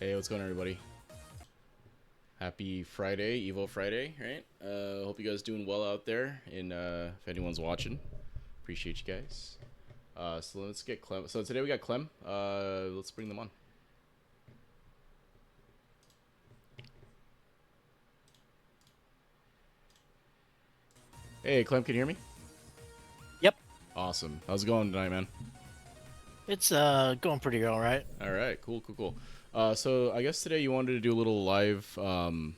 Hey, what's going on, everybody? Happy Friday, Evo Friday, right? Hope you guys doing well out there. And if anyone's watching, appreciate you guys. So let's get Clem. So today we got Clem. Let's bring them on. Hey, Clem, can you hear me? Yep. Awesome. How's it going tonight, man? It's going pretty all right. All right, cool. So I guess today you wanted to do a little live, live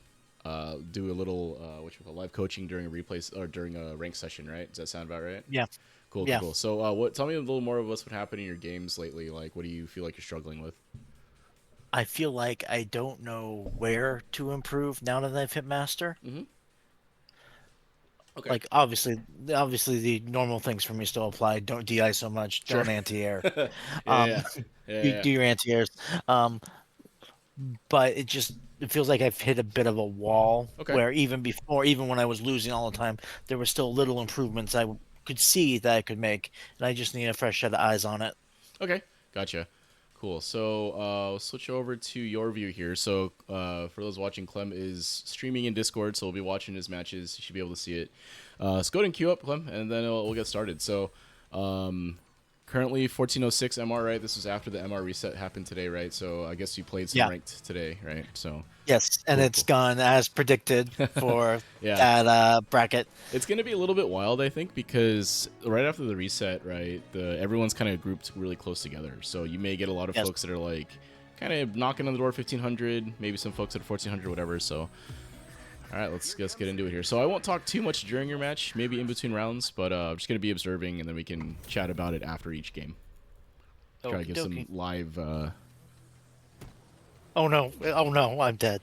coaching during a replay or during a rank session, right? Does that sound about right? Yeah. Yeah. Cool. So, Tell me a little more of what's been happening in your games lately. Like, what do you feel like you're struggling with? I feel like I don't know where to improve now that I've hit master. Mm-hmm. Okay. Like obviously the normal things for me still apply. Don't DI so much, Sure. don't anti-air. yeah, Um yeah, yeah, do, yeah. do your anti-airs. Um but it feels like I've hit a bit of a wall Okay. where even when I was losing all the time, there were still little improvements I could see that I could make, and I just need a fresh set of eyes on it. Okay. Gotcha. Cool. So, we'll switch over to your view here. So, for those watching, Clem is streaming in Discord, so we'll be watching his matches. You should be able to see it. So go ahead and queue up, Clem, and then we'll get started. So, currently 1406 MR, right? This was after the MR reset happened today, right? So I guess you played some Yeah. ranked today, right? So Yes, and it's cool. gone as predicted for Yeah. that bracket. It's going to be a little bit wild, I think, because right after the reset, right, everyone's kind of grouped really close together. So you may get a lot of Yes. folks that are like kind of knocking on the door 1500, maybe some folks at 1400, whatever. So, all right, let's get into it here. So I won't talk too much during your match, maybe in between rounds, but I'm just going to be observing, and then we can chat about it after each game. Try to Okie give some dokie. live. Oh no! Oh no! I'm dead.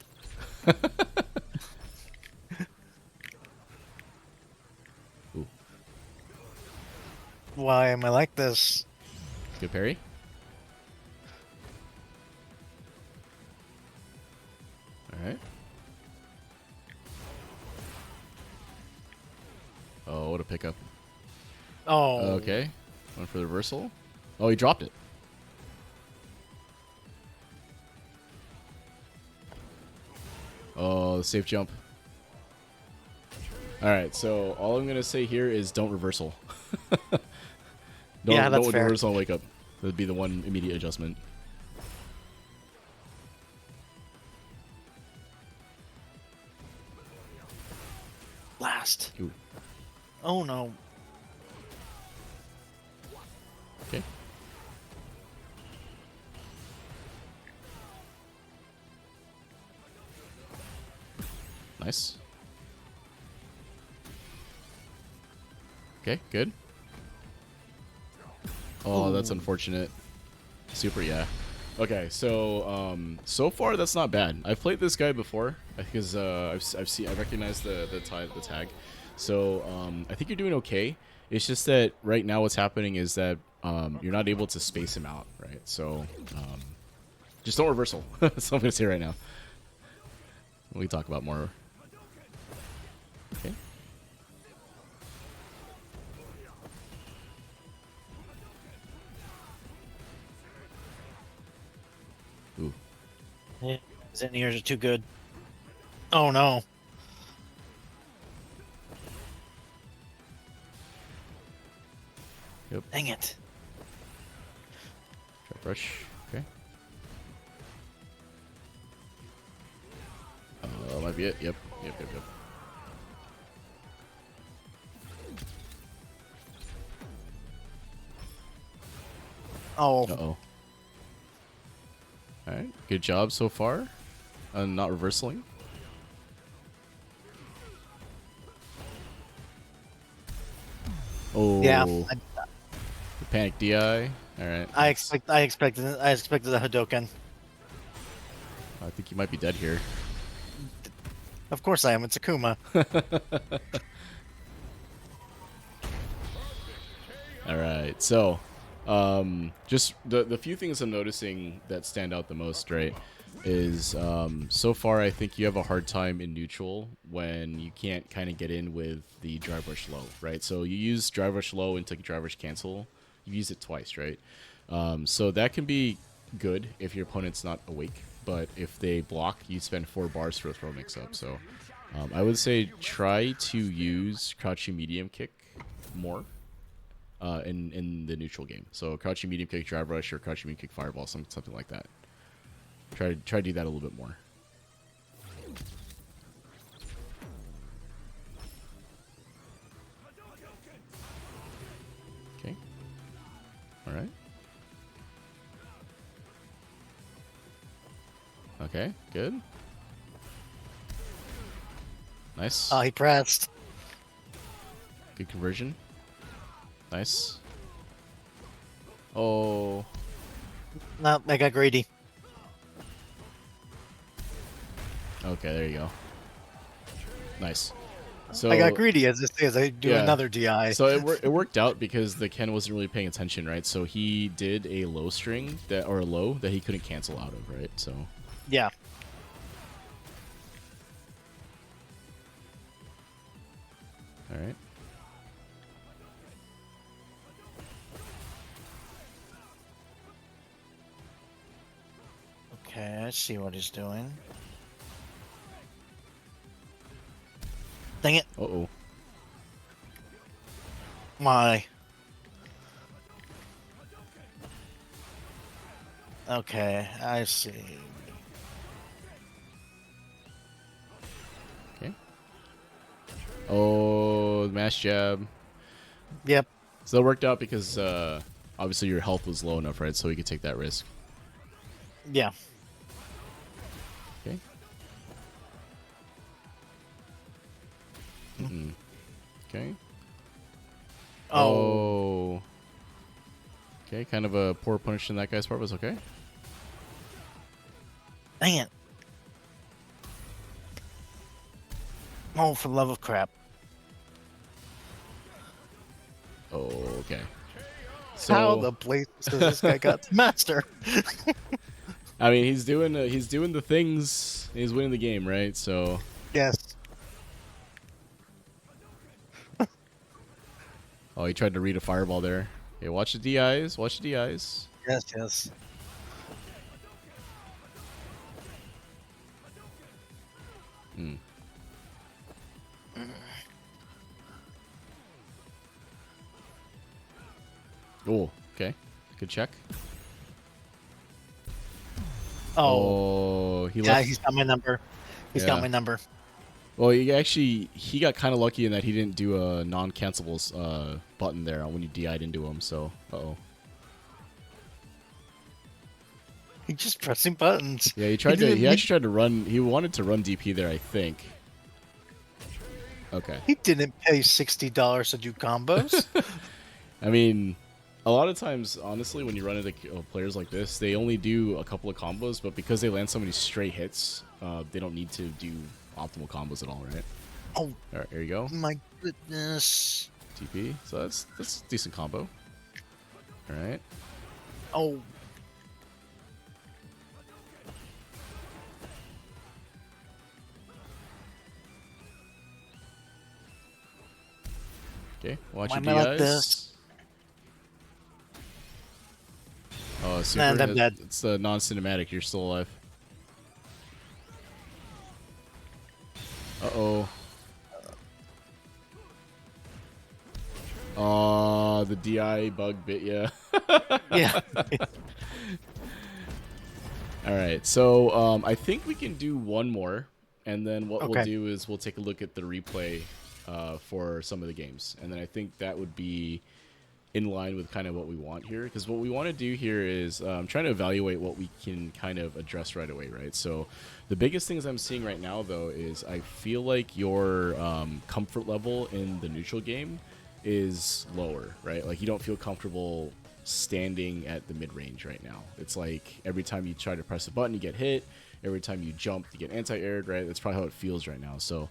Ooh, Why am I like this? good parry. All right. Oh, what a pickup. Oh. Okay. Went for the reversal. Oh, he dropped it. Oh, the safe jump. All right, so all I'm going to say here is don't reversal. Yeah, that's don't fair. reversal and wake up. That would be the one immediate adjustment. Last. Ooh. Oh no. Okay. Nice. Okay, good. Oh, that's unfortunate. Super, yeah. Okay, so so far that's not bad. I've played this guy before because I recognize the tag. So I think you're doing okay. It's just that right now what's happening is that you're not able to space him out, right? So just don't reversal. That's what I'm gonna say right now. We can talk about more. Okay. Ooh. Yeah. His ears are too good. Oh no. Yep. Dang it. Trap rush. Okay. Might be it. Yep. Oh. Uh-oh. Alright. Good job so far. Not reversing. Oh. Yeah. The panic DI. Alright. I expected a Hadoken. I think you might be dead here. Of course I am. It's Akuma. Alright. So, just the few things I'm noticing that stand out the most, right, is so far I think you have a hard time in neutral when you can't kind of get in with the drive rush low, right? So you use drive rush low and take drive rush cancel. You use it twice, right? So that can be good if your opponent's not awake, but if they block, you spend 4 bars for a throw mix-up. So I would say try to use crouching medium kick more in the neutral game. So crouching medium kick drive rush or crouching medium kick fireball, something like that. Try to do that a little bit more. Okay. All right. Okay, good. Nice. Oh, he pressed. Good conversion. Nice. Oh. No, I got greedy. Okay, there you go. Nice. So I got greedy as I do another DI. So it worked out because the Ken wasn't really paying attention, right? So he did a low string or a low that he couldn't cancel out of, right? So yeah. all right. Okay, I see what he's doing. Dang it. Uh-oh. Why? Okay, I see. Okay. Oh, mash jab. Yep. So that worked out because obviously your health was low enough, right? So he could take that risk. Yeah. Okay. Okay. Oh. Okay, kind of a poor punish in that guy's part was okay. Dang it. Oh, for the love of crap. Oh, okay. So How the place does this guy got to master? I mean, he's doing the things. He's winning the game, right? So Yes. oh, he tried to read a fireball there. Okay, watch the DIs. Watch the DIs. Yes, yes. Hmm. Oh, okay. Good check. Oh, he yeah, left. he's got my number. He's got my number. Well, he got kind of lucky in that he didn't do a non-cancelable button there when you DI'd into him. So, uh-oh. He's just pressing buttons. Yeah, he actually tried to run. He wanted to run DP there, I think. Okay. He didn't pay $60 to do combos. I mean, a lot of times, honestly, when you run into players like this, they only do a couple of combos, but because they land so many straight hits, they don't need to do optimal combos at all, right? Oh, all right, here you go. My goodness. TP. So that's a decent combo. All right. Oh. Okay, watch Why your am I DIs. like this? Oh, super. Nah, I'm dead. It's the non-cinematic. You're still alive. Uh-oh. Oh, the DI bug bit ya. Yeah. All right, so I think we can do one more, and then what we'll Okay. do is we'll take a look at the replay for some of the games, and then I think that would be in line with kind of what we want here, because what we want to do here is trying to evaluate what we can kind of address right away, right? So the biggest things I'm seeing right now, though, is I feel like your comfort level in the neutral game is lower, right? Like you don't feel comfortable standing at the mid-range right now. It's like every time you try to press a button, you get hit. Every time you jump, you get anti-aired, right? That's probably how it feels right now. So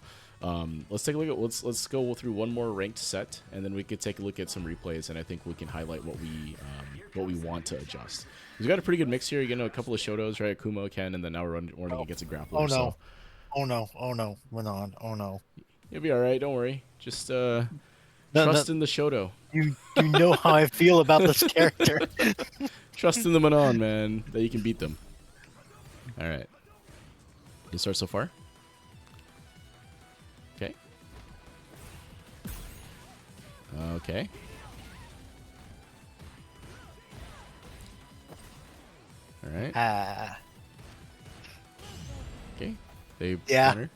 let's take a look at let's go through one more ranked set, and then we could take a look at some replays, and I think we can highlight what we want to adjust. We've got a pretty good mix here. You know, a couple of Shotos, right? Kumo, Ken, and then now we're running against a grappler. Oh no! So. Oh no! Oh no! Manon! Oh no! You'll be all right. Don't worry. Just No, no, Trust in the Shoto. you know how I feel about this character. Trust in the Manon, man, that you can beat them. All right. Good start so far. Okay. Okay. All right. Ah, Okay. They Yeah. counter.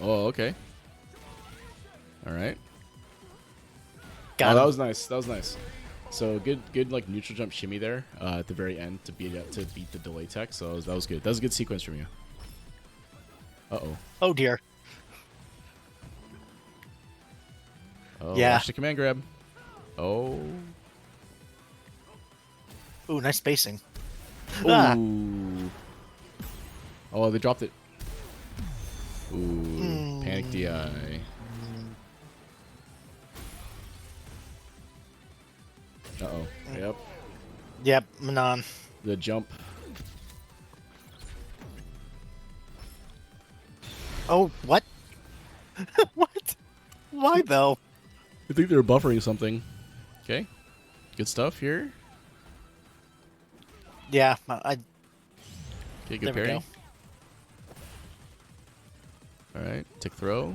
Oh, okay. All right. got Oh, that him. was nice. That was nice. So good like neutral jump shimmy there at the very end to beat the delay tech. So that was good. That was a good sequence from you. Uh-oh. Oh dear. Oh, Yeah. watch the command grab. Oh. Ooh, nice spacing. Ah. Ooh. Oh, they dropped it. Ooh. Panic DI. Uh-oh. Yep. Yep, Manon. The jump. Oh, what? What? Why though? I think they were buffering something. Okay. Good stuff here. Yeah, Okay, good there we parry. go. Alright, tick throw.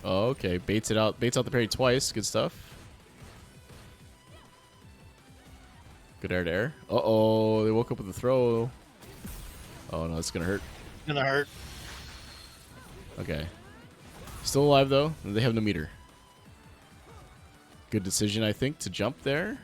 Oh, okay. Baits it out. Baits out the parry twice. Good stuff. Good air to air. Uh-oh. They woke up with a throw. Oh, no. It's going to hurt. Gonna hurt. Okay. Still alive, though. They have no meter. Good decision, I think, to jump there.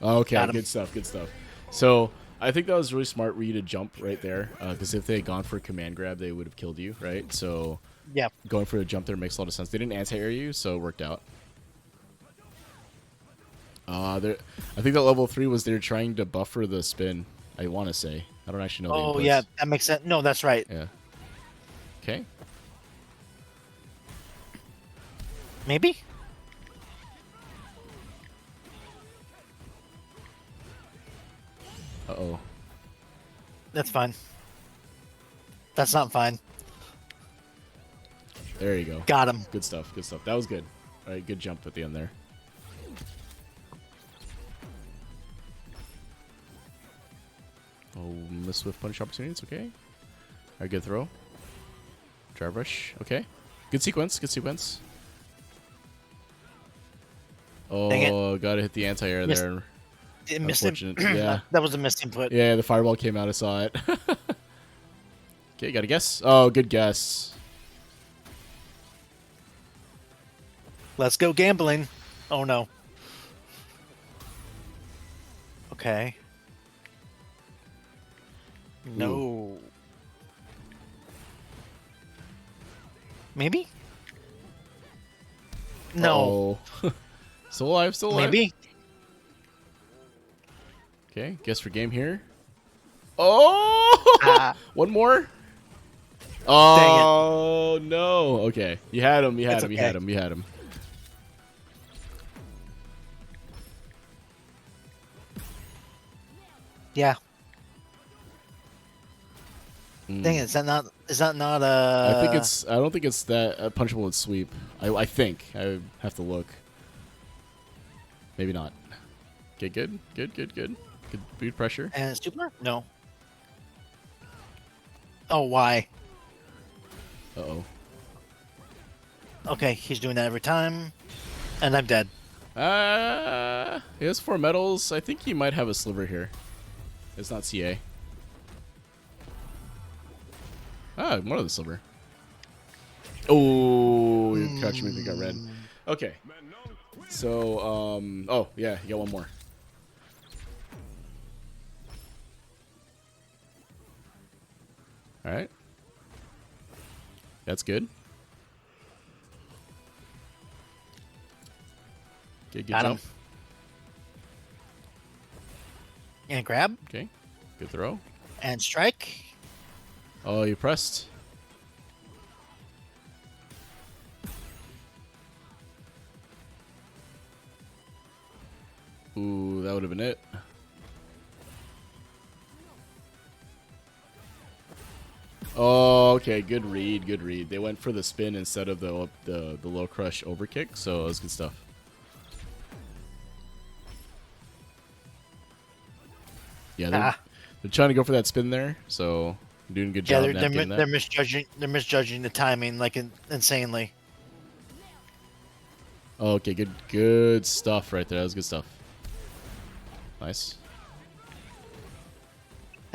Okay, Got him. good stuff. Good stuff. So, I think that was really smart for you to jump right there. Because if they had gone for a command grab, they would have killed you, right? So, Yeah. going for a jump there makes a lot of sense. They didn't anti-air you, so it worked out. I think that level 3 was they're trying to buffer the spin. I want to say. I don't actually know the Oh inputs. yeah, that makes sense. No, that's right. Yeah. Okay. Maybe. Uh-oh. That's fine. That's not fine. There you go. Got him. Good stuff. Good stuff. That was good. All right, good jump at the end there. Oh, miss Swift punish opportunity. It's okay. All right, good throw. Drive rush. Okay. Good sequence. Good sequence. Dang Oh, gotta hit the anti-air Missed- there. It missed it. Unfortunate. Yeah. That was a missed input. Yeah, the fireball came out. I saw it. Okay, got a guess. Oh, good guess. Let's go gambling. Oh no. Okay. No. Maybe? No. Uh-oh. Still alive. Still alive. Maybe? Okay, guess for game here. Oh! Ah. One more? Oh, no. Okay. You had him. You had It's him. You okay. had him. You had him. Yeah. Mm. Dang it, is that not I think it's. I don't think it's that punchable with sweep. I think. I have to look. Maybe not. Okay, good. Good, good, good. Good boot pressure. and super? No. Oh, why? Uh-oh. Okay, he's doing that every time. And I'm dead. He has 4 medals. I think he might have a sliver here. It's not CA. Ah, more of the silver. Oh, your crouch movement got red. Okay. So, oh, yeah, you got one more. All right. That's good. Okay, good Got him. jump. And grab. Okay, good throw. And strike. Oh, you pressed. Ooh, that would have been it. Oh, okay. Good read. Good read. They went for the spin instead of the low crush overkick, so that's good stuff. Yeah, Ah, they're trying to go for that spin there, so doing a good yeah, job navigating that. they're misjudging the timing like insanely. Oh, okay, good stuff right there. That was good stuff. Nice.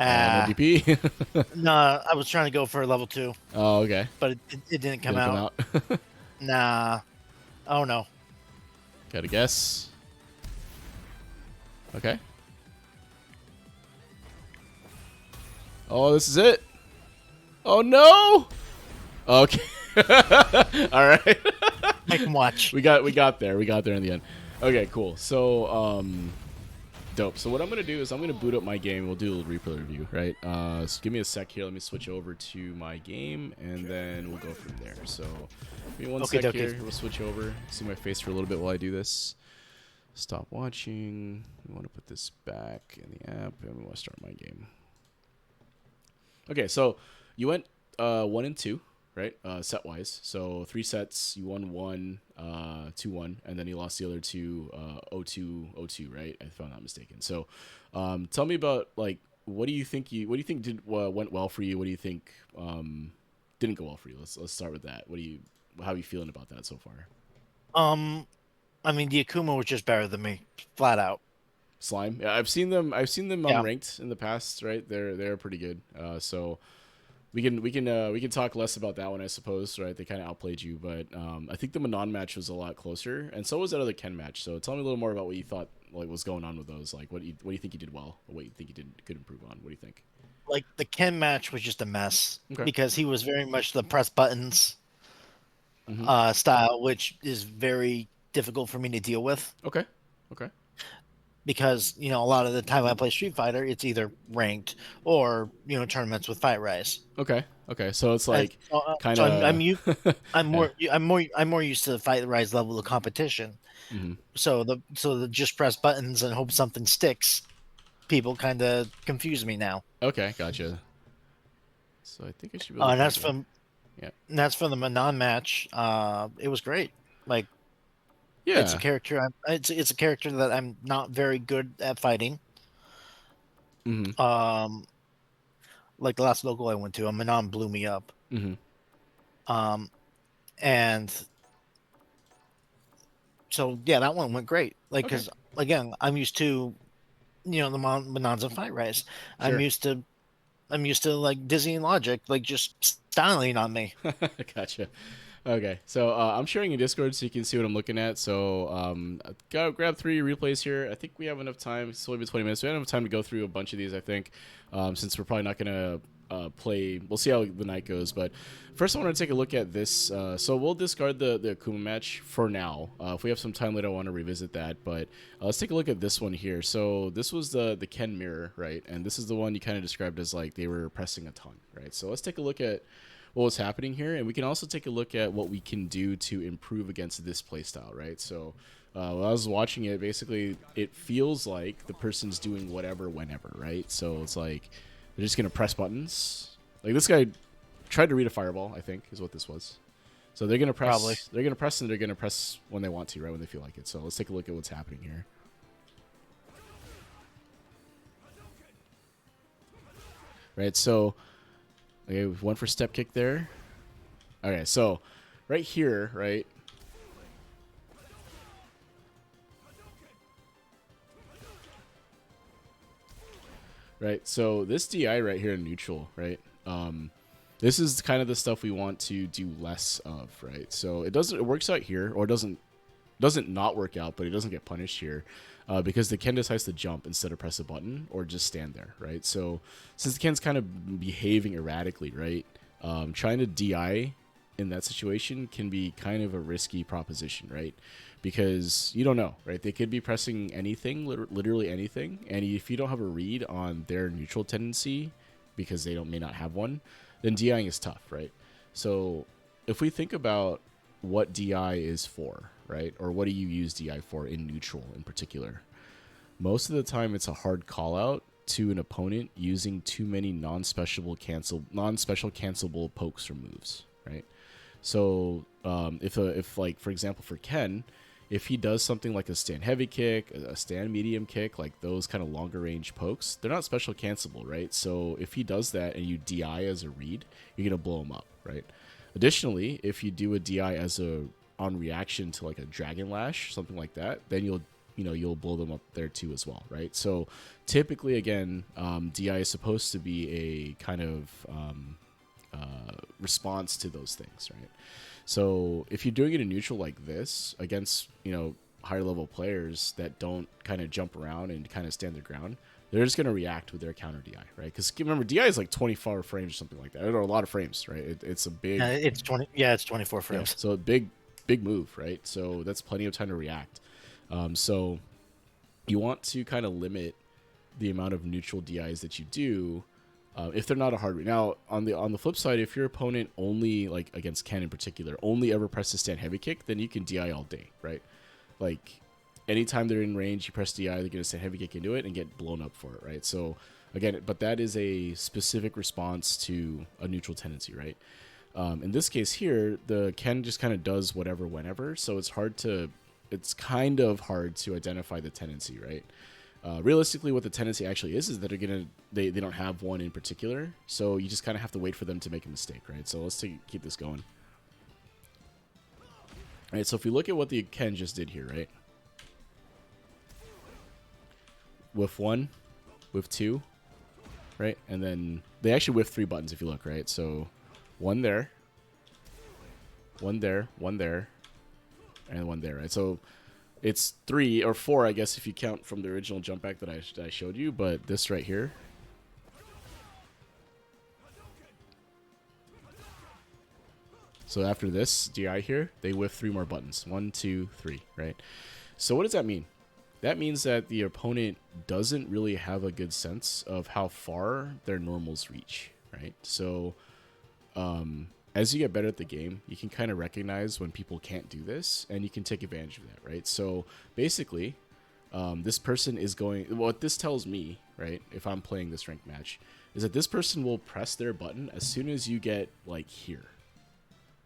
No Ah, DP. no, I was trying to go for a level 2, Oh, okay. but it didn't come Didn't come out. out. Nah. Oh no. Gotta guess. Okay. Oh, this is it. Oh no. Okay. All right. Make them watch. we got there. We got there in the end. Okay, cool. So, dope. So what I'm gonna do is I'm gonna boot up my game. We'll do a little replay review, right? So give me a sec here. Let me switch over to my game, and then we'll go from there. So give me one Okay, sec okay. here. We'll switch over. See my face for a little bit while I do this. Stop watching. We want to put this back in the app, and we want to start my game. Okay, so you went 1 and 2, right? Set wise. So 3 sets. You won 1, 2-1, and then you lost the other 2, 0-2, 0-2, right? If I'm not mistaken. So, tell me about like what do you think did went well for you? What do you think didn't go well for you? Let's start with that. How are you feeling about that so far? I mean, the Akuma was just better than me, flat out. Slime. Yeah, I've seen them. I've seen them Yeah. unranked in the past, right? They're pretty good. So we can talk less about that one, I suppose, right? They kind of outplayed you, but I think the Manon match was a lot closer, and so was that other Ken match. So tell me a little more about what you thought like was going on with those. Like, what do you think you did well, or what you think you could improve on? What do you think? Like the Ken match was just a mess Okay. because he was very much the press buttons Mm-hmm. style, which is very difficult for me to deal with Okay. Okay. because a lot of the time I play Street Fighter, it's either ranked or tournaments with Fight Rise. Okay. Okay. So it's And like kind so of yeah. I'm more used to the Fight Rise level of competition. Mm-hmm. So the just press buttons and hope something sticks. People kind of confuse me now. Okay. Gotcha. So I think I should be able to And get there. Yeah. that's from the Manon match. It was great. Like it's a Yeah. character. It's a character that I'm not very good at fighting. Mm-hmm. Um, like the last local I went to, Manon blew me up. Mm-hmm. Um, and so yeah, that one went great. Like Okay. because again, I'm used to the Manons of Fight Rise. I'm Sure. used to like dizzying logic, like just styling on me. Gotcha. Okay, so I'm sharing in Discord so you can see what I'm looking at. So grab 3 replays here. I think we have enough time. It's only been 20 minutes. We have enough time to go through a bunch of these, I think, since we're probably not going to play. We'll see how the night goes. But first I want to take a look at this. So we'll discard the Akuma match for now. If we have some time later, I want to revisit that. But let's take a look at this one here. So this was the Ken mirror, right? And this is the one you kind of described as like they were pressing a ton, right? So let's take a look at what was happening here, and we can also take a look at what we can do to improve against this playstyle, right? So while I was watching it, basically it feels like the person's doing whatever whenever, right? So it's like they're just gonna press buttons. Like this guy tried to read a fireball, I think is what this was. So they're gonna press. Probably. They're gonna press, and they're gonna press when they want to, right? When they feel like it. So let's take a look at what's happening here. Right. So okay, we've went for step kick there. Okay, so right here, right? Right, so this DI right here in neutral, right? This is kind of the stuff we want to do less of, right? So it works out here, or it doesn't not work out, but it doesn't get punished here. Because the Ken decides to jump instead of press a button or just stand there, right? So since the Ken's kind of behaving erratically, right? Trying to DI in that situation can be kind of a risky proposition, right? Because you don't know, right? They could be pressing anything, literally anything, and if you don't have a read on their neutral tendency, because they may not have one, then DIing is tough, right? So if we think about what DI is for, right? Or what do you use DI for in neutral in particular? Most of the time it's a hard call out to an opponent using too many non-special cancelable pokes or moves, right? So if like for example for Ken, if he does something like a stand heavy kick, a stand medium kick, like those kind of longer range pokes, they're not special cancelable, right? So if he does that and you DI as a read, you're gonna blow him up, right? Additionally, if you do a DI as a on reaction to like a Dragon Lash, something like that, then you'll blow them up there too as well, right? So typically, again, DI is supposed to be a kind of response to those things, right? So if you're doing it in neutral like this against higher level players that don't kind of jump around and kind of stand their ground, they're just going to react with their counter DI, right? Because remember, DI is like 24 frames or something like that, or a lot of frames, right? It's a big, It's 20. Yeah, it's 24 frames. so a big move, right? So that's plenty of time to react. So you want to kind of limit the amount of neutral DIs that you do if they're not a hard read. Now, on the flip side, if your opponent only, like against Ken in particular, only ever presses stand heavy kick, then you can DI all day, right? Like anytime they're in range, you press DI, they're going to stand heavy kick into it and get blown up for it, right? So again, but that is a specific response to a neutral tendency, right? In this case here, the Ken just kind of does whatever whenever, so it's kind of hard to identify the tendency, right? Realistically, what the tendency actually is that they don't have one in particular, so you just kind of have to wait for them to make a mistake, right? So let's keep this going. All right, so if we look at what the Ken just did here, right? Whiff 1, whiff 2, right? And then they actually whiff 3 buttons if you look, right? So 1 there, 1 there, 1 there, and 1 there, right? So it's 3 or 4, I guess, if you count from the original jump back that I showed you, but this right here. So after this DI here, they whiff 3 more buttons. 1, 2, 3, right? So what does that mean? That means that the opponent doesn't really have a good sense of how far their normals reach, right? So as you get better at the game, you can kind of recognize when people can't do this, and you can take advantage of that, right? So basically, this person is going... What this tells me, right, if I'm playing this ranked match, is that this person will press their button as soon as you get, like, here,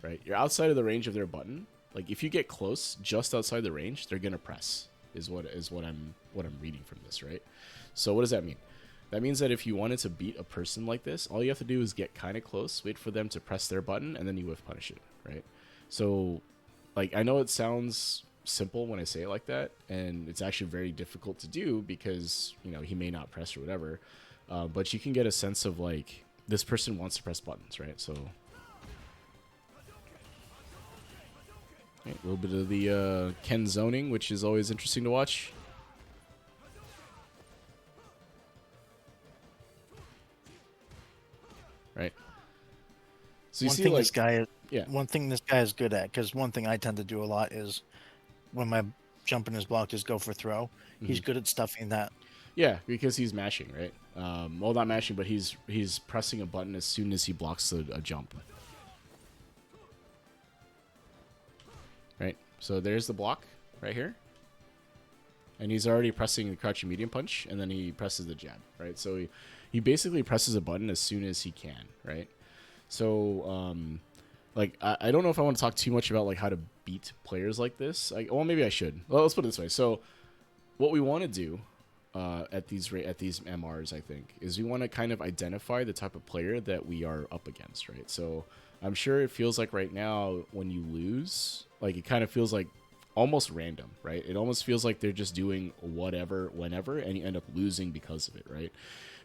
right? You're outside of the range of their button. Like, if you get close, just outside the range, they're going to press, is what I'm reading from this, right? So what does that mean? That means that if you wanted to beat a person like this, all you have to do is get kind of close, wait for them to press their button, and then you whiff punish it, right? So, like, I know it sounds simple when I say it like that, and it's actually very difficult to do because, he may not press or whatever, but you can get a sense of, like, this person wants to press buttons, right? So, a little bit of the Ken zoning, which is always interesting to watch. Right. So you see, like, one thing this guy is good at, because one thing I tend to do a lot is when my jumping is blocked is go for throw. Mm-hmm. He's good at stuffing that. Yeah, because he's mashing, right? Well, not mashing, but he's pressing a button as soon as he blocks a jump. Right. So there's the block right here. And he's already pressing the crouching medium punch, and then he presses the jab, right? So he basically presses a button as soon as he can, right? So, like, I don't know if I want to talk too much about, like, how to beat players like this. Well, maybe I should. Well, let's put it this way. So what we want to do at these MRs, I think, is we want to kind of identify the type of player that we are up against, right? So I'm sure it feels like right now when you lose, like, it kind of feels like almost random, right? It almost feels like they're just doing whatever, whenever, and you end up losing because of it, right?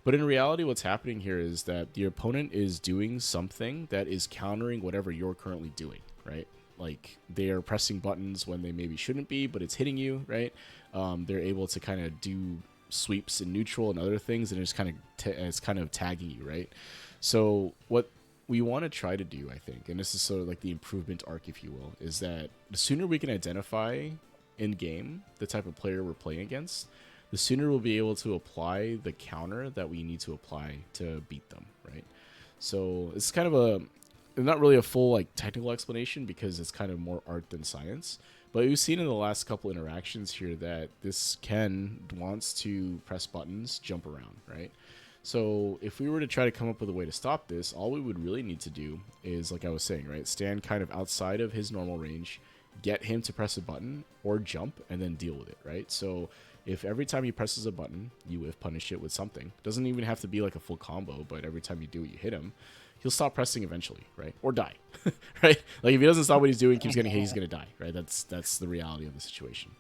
But in reality, what's happening here is that the opponent is doing something that is countering whatever you're currently doing, right? Like, they are pressing buttons when they maybe shouldn't be, but it's hitting you, right? They're able to kind of do sweeps in neutral and other things, and it's kind of tagging you, right? So what we want to try to do, I think, and this is sort of like the improvement arc, if you will, is that the sooner we can identify in game the type of player we're playing against, the sooner we'll be able to apply the counter that we need to apply to beat them, right? So it's kind of not really a full, like, technical explanation, because it's kind of more art than science, But we've seen in the last couple interactions here that this Ken wants to press buttons, jump around, right? So if we were to try to come up with a way to stop this, all we would really need to do is, like I was saying, right, stand kind of outside of his normal range, get him to press a button or jump, and then deal with it, right? So if every time he presses a button, you whiff punish it with something. Doesn't even have to be like a full combo, but every time you do it, you hit him. He'll stop pressing eventually, right? Or die, right? Like if he doesn't stop what he's doing, keeps getting hit, he's gonna die, right? That's the reality of the situation.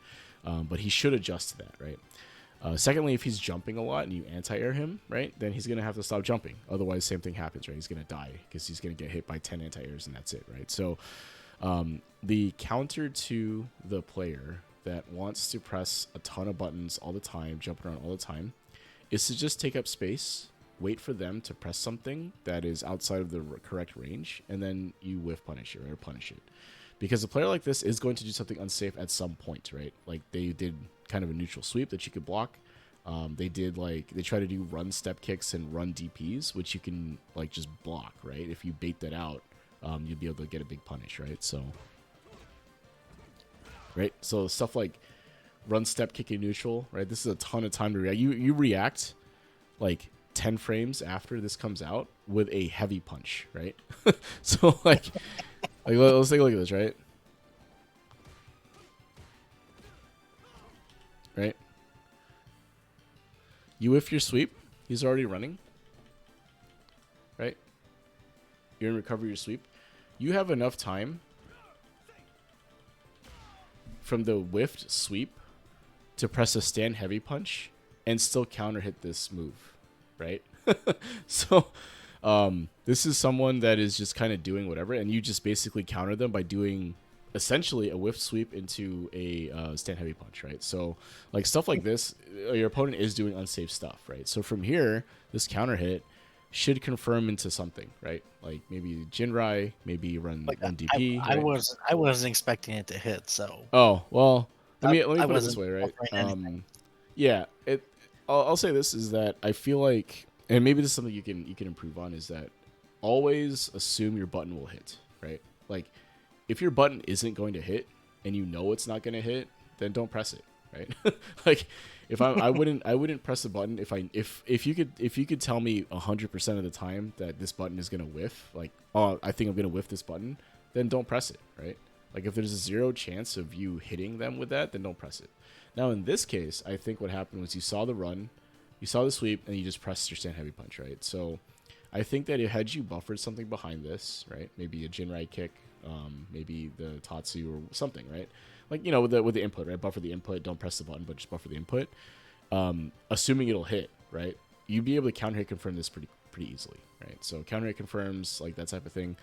But he should adjust to that, right? Secondly, if he's jumping a lot and you anti-air him, right, then he's going to have to stop jumping. Otherwise, same thing happens, right? He's going to die because he's going to get hit by 10 anti-airs and that's it, right? So the counter to the player that wants to press a ton of buttons all the time, jump around all the time, is to just take up space, wait for them to press something that is outside of the correct range, and then you whiff punish it, right, or punish it. Because a player like this is going to do something unsafe at some point, right? Like they did kind of a neutral sweep that you could block. They try to do run step kicks and run DPs, which you can like just block, right? If you bait that out, you'll be able to get a big punish, right? So stuff like run step kick in neutral, right? This is a ton of time to react. You react like 10 frames after this comes out with a heavy punch, right? So like let's take a look at this, right? Right? You whiff your sweep. He's already running. Right? You're in recover your sweep. You have enough time from the whiffed sweep to press a stand heavy punch and still counter hit this move. Right? So this is someone that is just kind of doing whatever, and you just basically counter them by doing essentially a whiff sweep into a stand heavy punch, right? So like stuff like this, your opponent is doing unsafe stuff, right? So from here, this counter hit should confirm into something, right? Like maybe Jinrai, maybe run DP. I wasn't expecting it to hit, so. Oh well, let me put it this wasn't way, right? Yeah, I'll say this is that I feel like, and maybe this is something you can improve on, is that always assume your button will hit, right? Like if your button isn't going to hit and you know it's not going to hit, then don't press it, right? Like if I wouldn't press the button if you could tell me 100% of the time that this button is going to whiff, like, oh, I think I'm going to whiff this button, then don't press it, right? Like if there's a 0 chance of you hitting them with that, then don't press it. Now in this case, I think what happened was you saw the run, you saw the sweep, and you just pressed your stand heavy punch, right? So I think that had you buffered something behind this, right? Maybe a Jinrai kick, maybe the Tatsu or something, right? Like, you know, with the input, right? Buffer the input, don't press the button, but just buffer the input. Assuming it'll hit, right? You'd be able to counter hit confirm this pretty easily, right? So counter hit confirms, like that type of thing,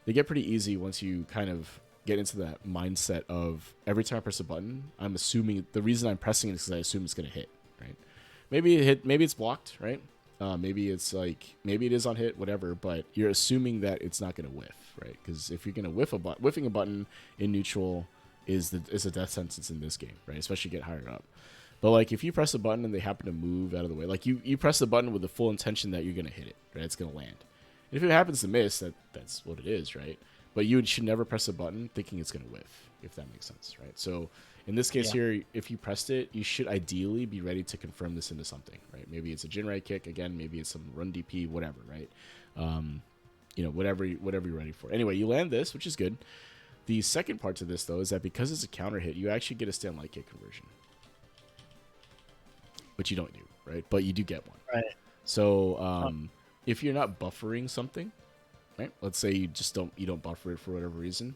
they get pretty easy once you kind of get into that mindset of every time I press a button, I'm assuming the reason I'm pressing it is because I assume it's going to hit, right? Maybe it hit, maybe it's blocked, right? Maybe it's like, maybe it is on hit, whatever, but you're assuming that it's not going to whiff, right? Because if you're going to whiffing a button in neutral is a death sentence in this game, right? Especially get higher up. But like if you press a button and they happen to move out of the way, like you press the button with the full intention that you're going to hit it, right? It's going to land. And if it happens to miss, that's what it is, right? But you should never press a button thinking it's going to whiff, if that makes sense, right? So in this case here, if you pressed it, you should ideally be ready to confirm this into something, right? Maybe it's a Jinrai kick, again, maybe it's some run DP, whatever, right? You know, whatever you're ready for. Anyway, you land this, which is good. The second part to this, though, is that because it's a counter hit, you actually get a stand light kick conversion. Which you don't do, right? But you do get one. Right. So if you're not buffering something, right? Let's say you don't buffer it for whatever reason.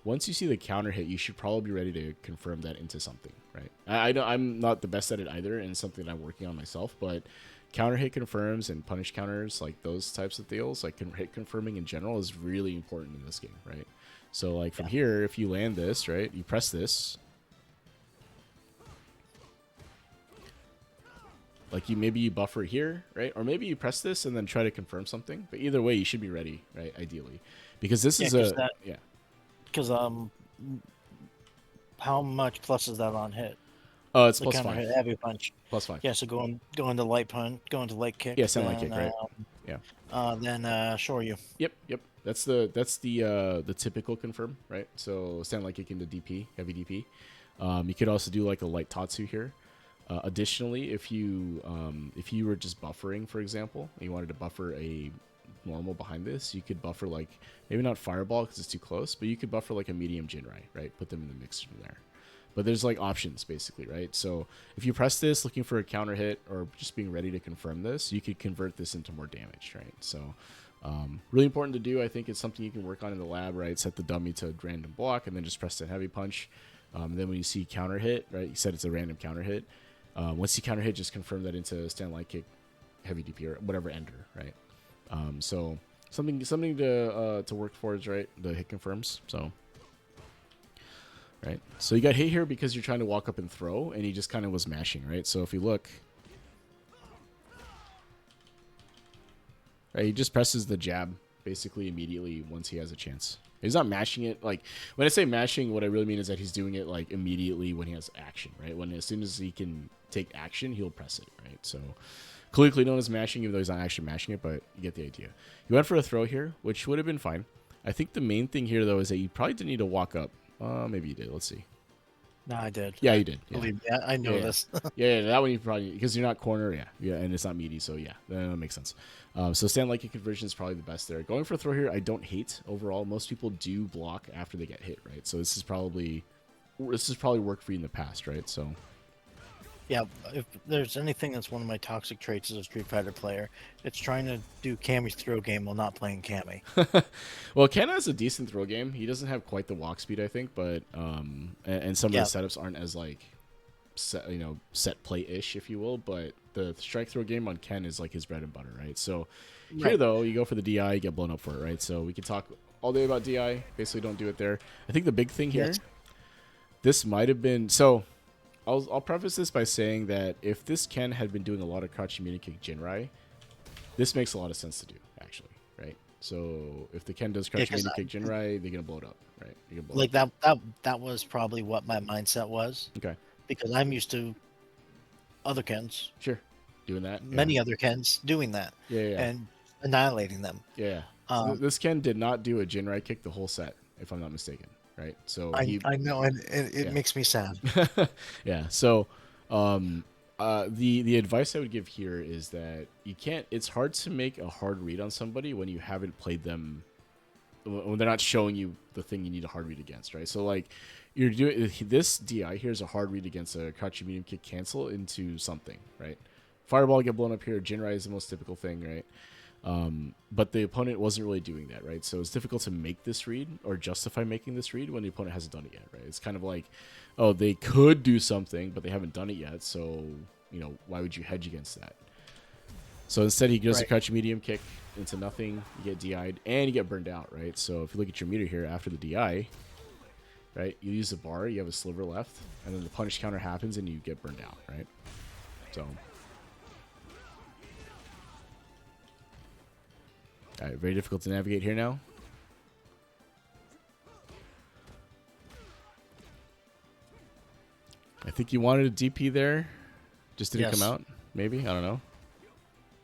Once you see the counter hit, you should probably be ready to confirm that into something, right? I'm not the best at it either, and it's something that I'm working on myself, but counter hit confirms and punish counters, like those types of deals, like hit confirming in general is really important in this game, right? So like from here, if you land this, right, you press this, like maybe you buffer here, right? Or maybe you press this and then try to confirm something. But either way, you should be ready, right? Ideally, because this is Because how much plus is that on hit? It's plus 5. Hit, heavy punch. Plus 5. Yeah, so go into light punch, go into light kick. Yeah, sound light kick, right? Yeah. Then shore you. Yep. the typical confirm, right? So stand like kick into DP, heavy DP. You could also do like a light Tatsu here. Additionally, if you were just buffering, for example, and you wanted to buffer a normal behind this, you could buffer like maybe not Fireball because it's too close, but you could buffer like a medium Jinrai, right? Put them in the mix from there. But there's like options basically, right? So if you press this looking for a counter hit or just being ready to confirm this, you could convert this into more damage, right? So really important to do. I think it's something you can work on in the lab, right? Set the dummy to random block and then just press that heavy punch. Then when you see counter hit, right? You said it's a random counter hit. Once you counter hit, just confirm that into stand light kick, heavy DP, or whatever ender, right? So something to work towards, right? The hit confirms. So right. So you got hit here because you're trying to walk up and throw, and he just kind of was mashing, right? So if you look, right, he just presses the jab basically immediately once he has a chance. He's not mashing it. Like when I say mashing, what I really mean is that he's doing it like immediately when he has action, right? When as soon as he can take action, he'll press it, right? So colloquially known as mashing, even though he's not actually mashing it, but you get the idea. You went for a throw here, which would have been fine. I think the main thing here though is that you probably didn't need to walk up. Maybe you did. Let's see. No, I did. Yeah, you did. Yeah. Believe me, I know this. yeah, that one you probably because you're not corner. Yeah, and it's not meaty, so yeah, that makes sense. So stand like a conversion is probably the best there. Going for a throw here, I don't hate overall. Most people do block after they get hit, right? So this is probably worked for you in the past, right? So Yeah, if there's anything that's one of my toxic traits as a Street Fighter player, it's trying to do Cammy's throw game while not playing Cammy. well, Ken has a decent throw game. He doesn't have quite the walk speed, I think, but and some of the setups aren't as like set play ish, if you will. But the strike throw game on Ken is like his bread and butter, right? So here though, you go for the DI, you get blown up for it, right? So we can talk all day about DI. Basically, don't do it there. I think the big thing here, this might have been so. I'll preface this by saying that if this Ken had been doing a lot of crouching medium kick Jinrai, this makes a lot of sense to do, actually, right? So if the Ken does crouching medium kick Jinrai, they're gonna blow it up, right? Like that was probably what my mindset was. Okay. Because I'm used to other Kens. Sure. Doing that. Many other Kens doing that. Yeah. And annihilating them. Yeah. So this Ken did not do a Jinrai kick the whole set, if I'm not mistaken. Right. So I know, and it makes me sad. yeah. So the advice I would give here is that it's hard to make a hard read on somebody when you haven't played them, when they're not showing you the thing you need a hard read against, right? So like you're doing this DI here is a hard read against a crouching medium kick cancel into something, right? Fireball get blown up here. Jinrai is the most typical thing, right? But the opponent wasn't really doing that, right? So it's difficult to make this read or justify making this read when the opponent hasn't done it yet, right? It's kind of like, oh, they could do something, but they haven't done it yet. So, why would you hedge against that? So instead, he goes a crouching medium kick into nothing. You get DI'd and you get burned out, right? So if you look at your meter here after the DI, right, you use the bar, you have a sliver left, and then the punish counter happens and you get burned out, right? So. All right, very difficult to navigate here now. I think you wanted a DP there. Just didn't come out. Maybe. I don't know.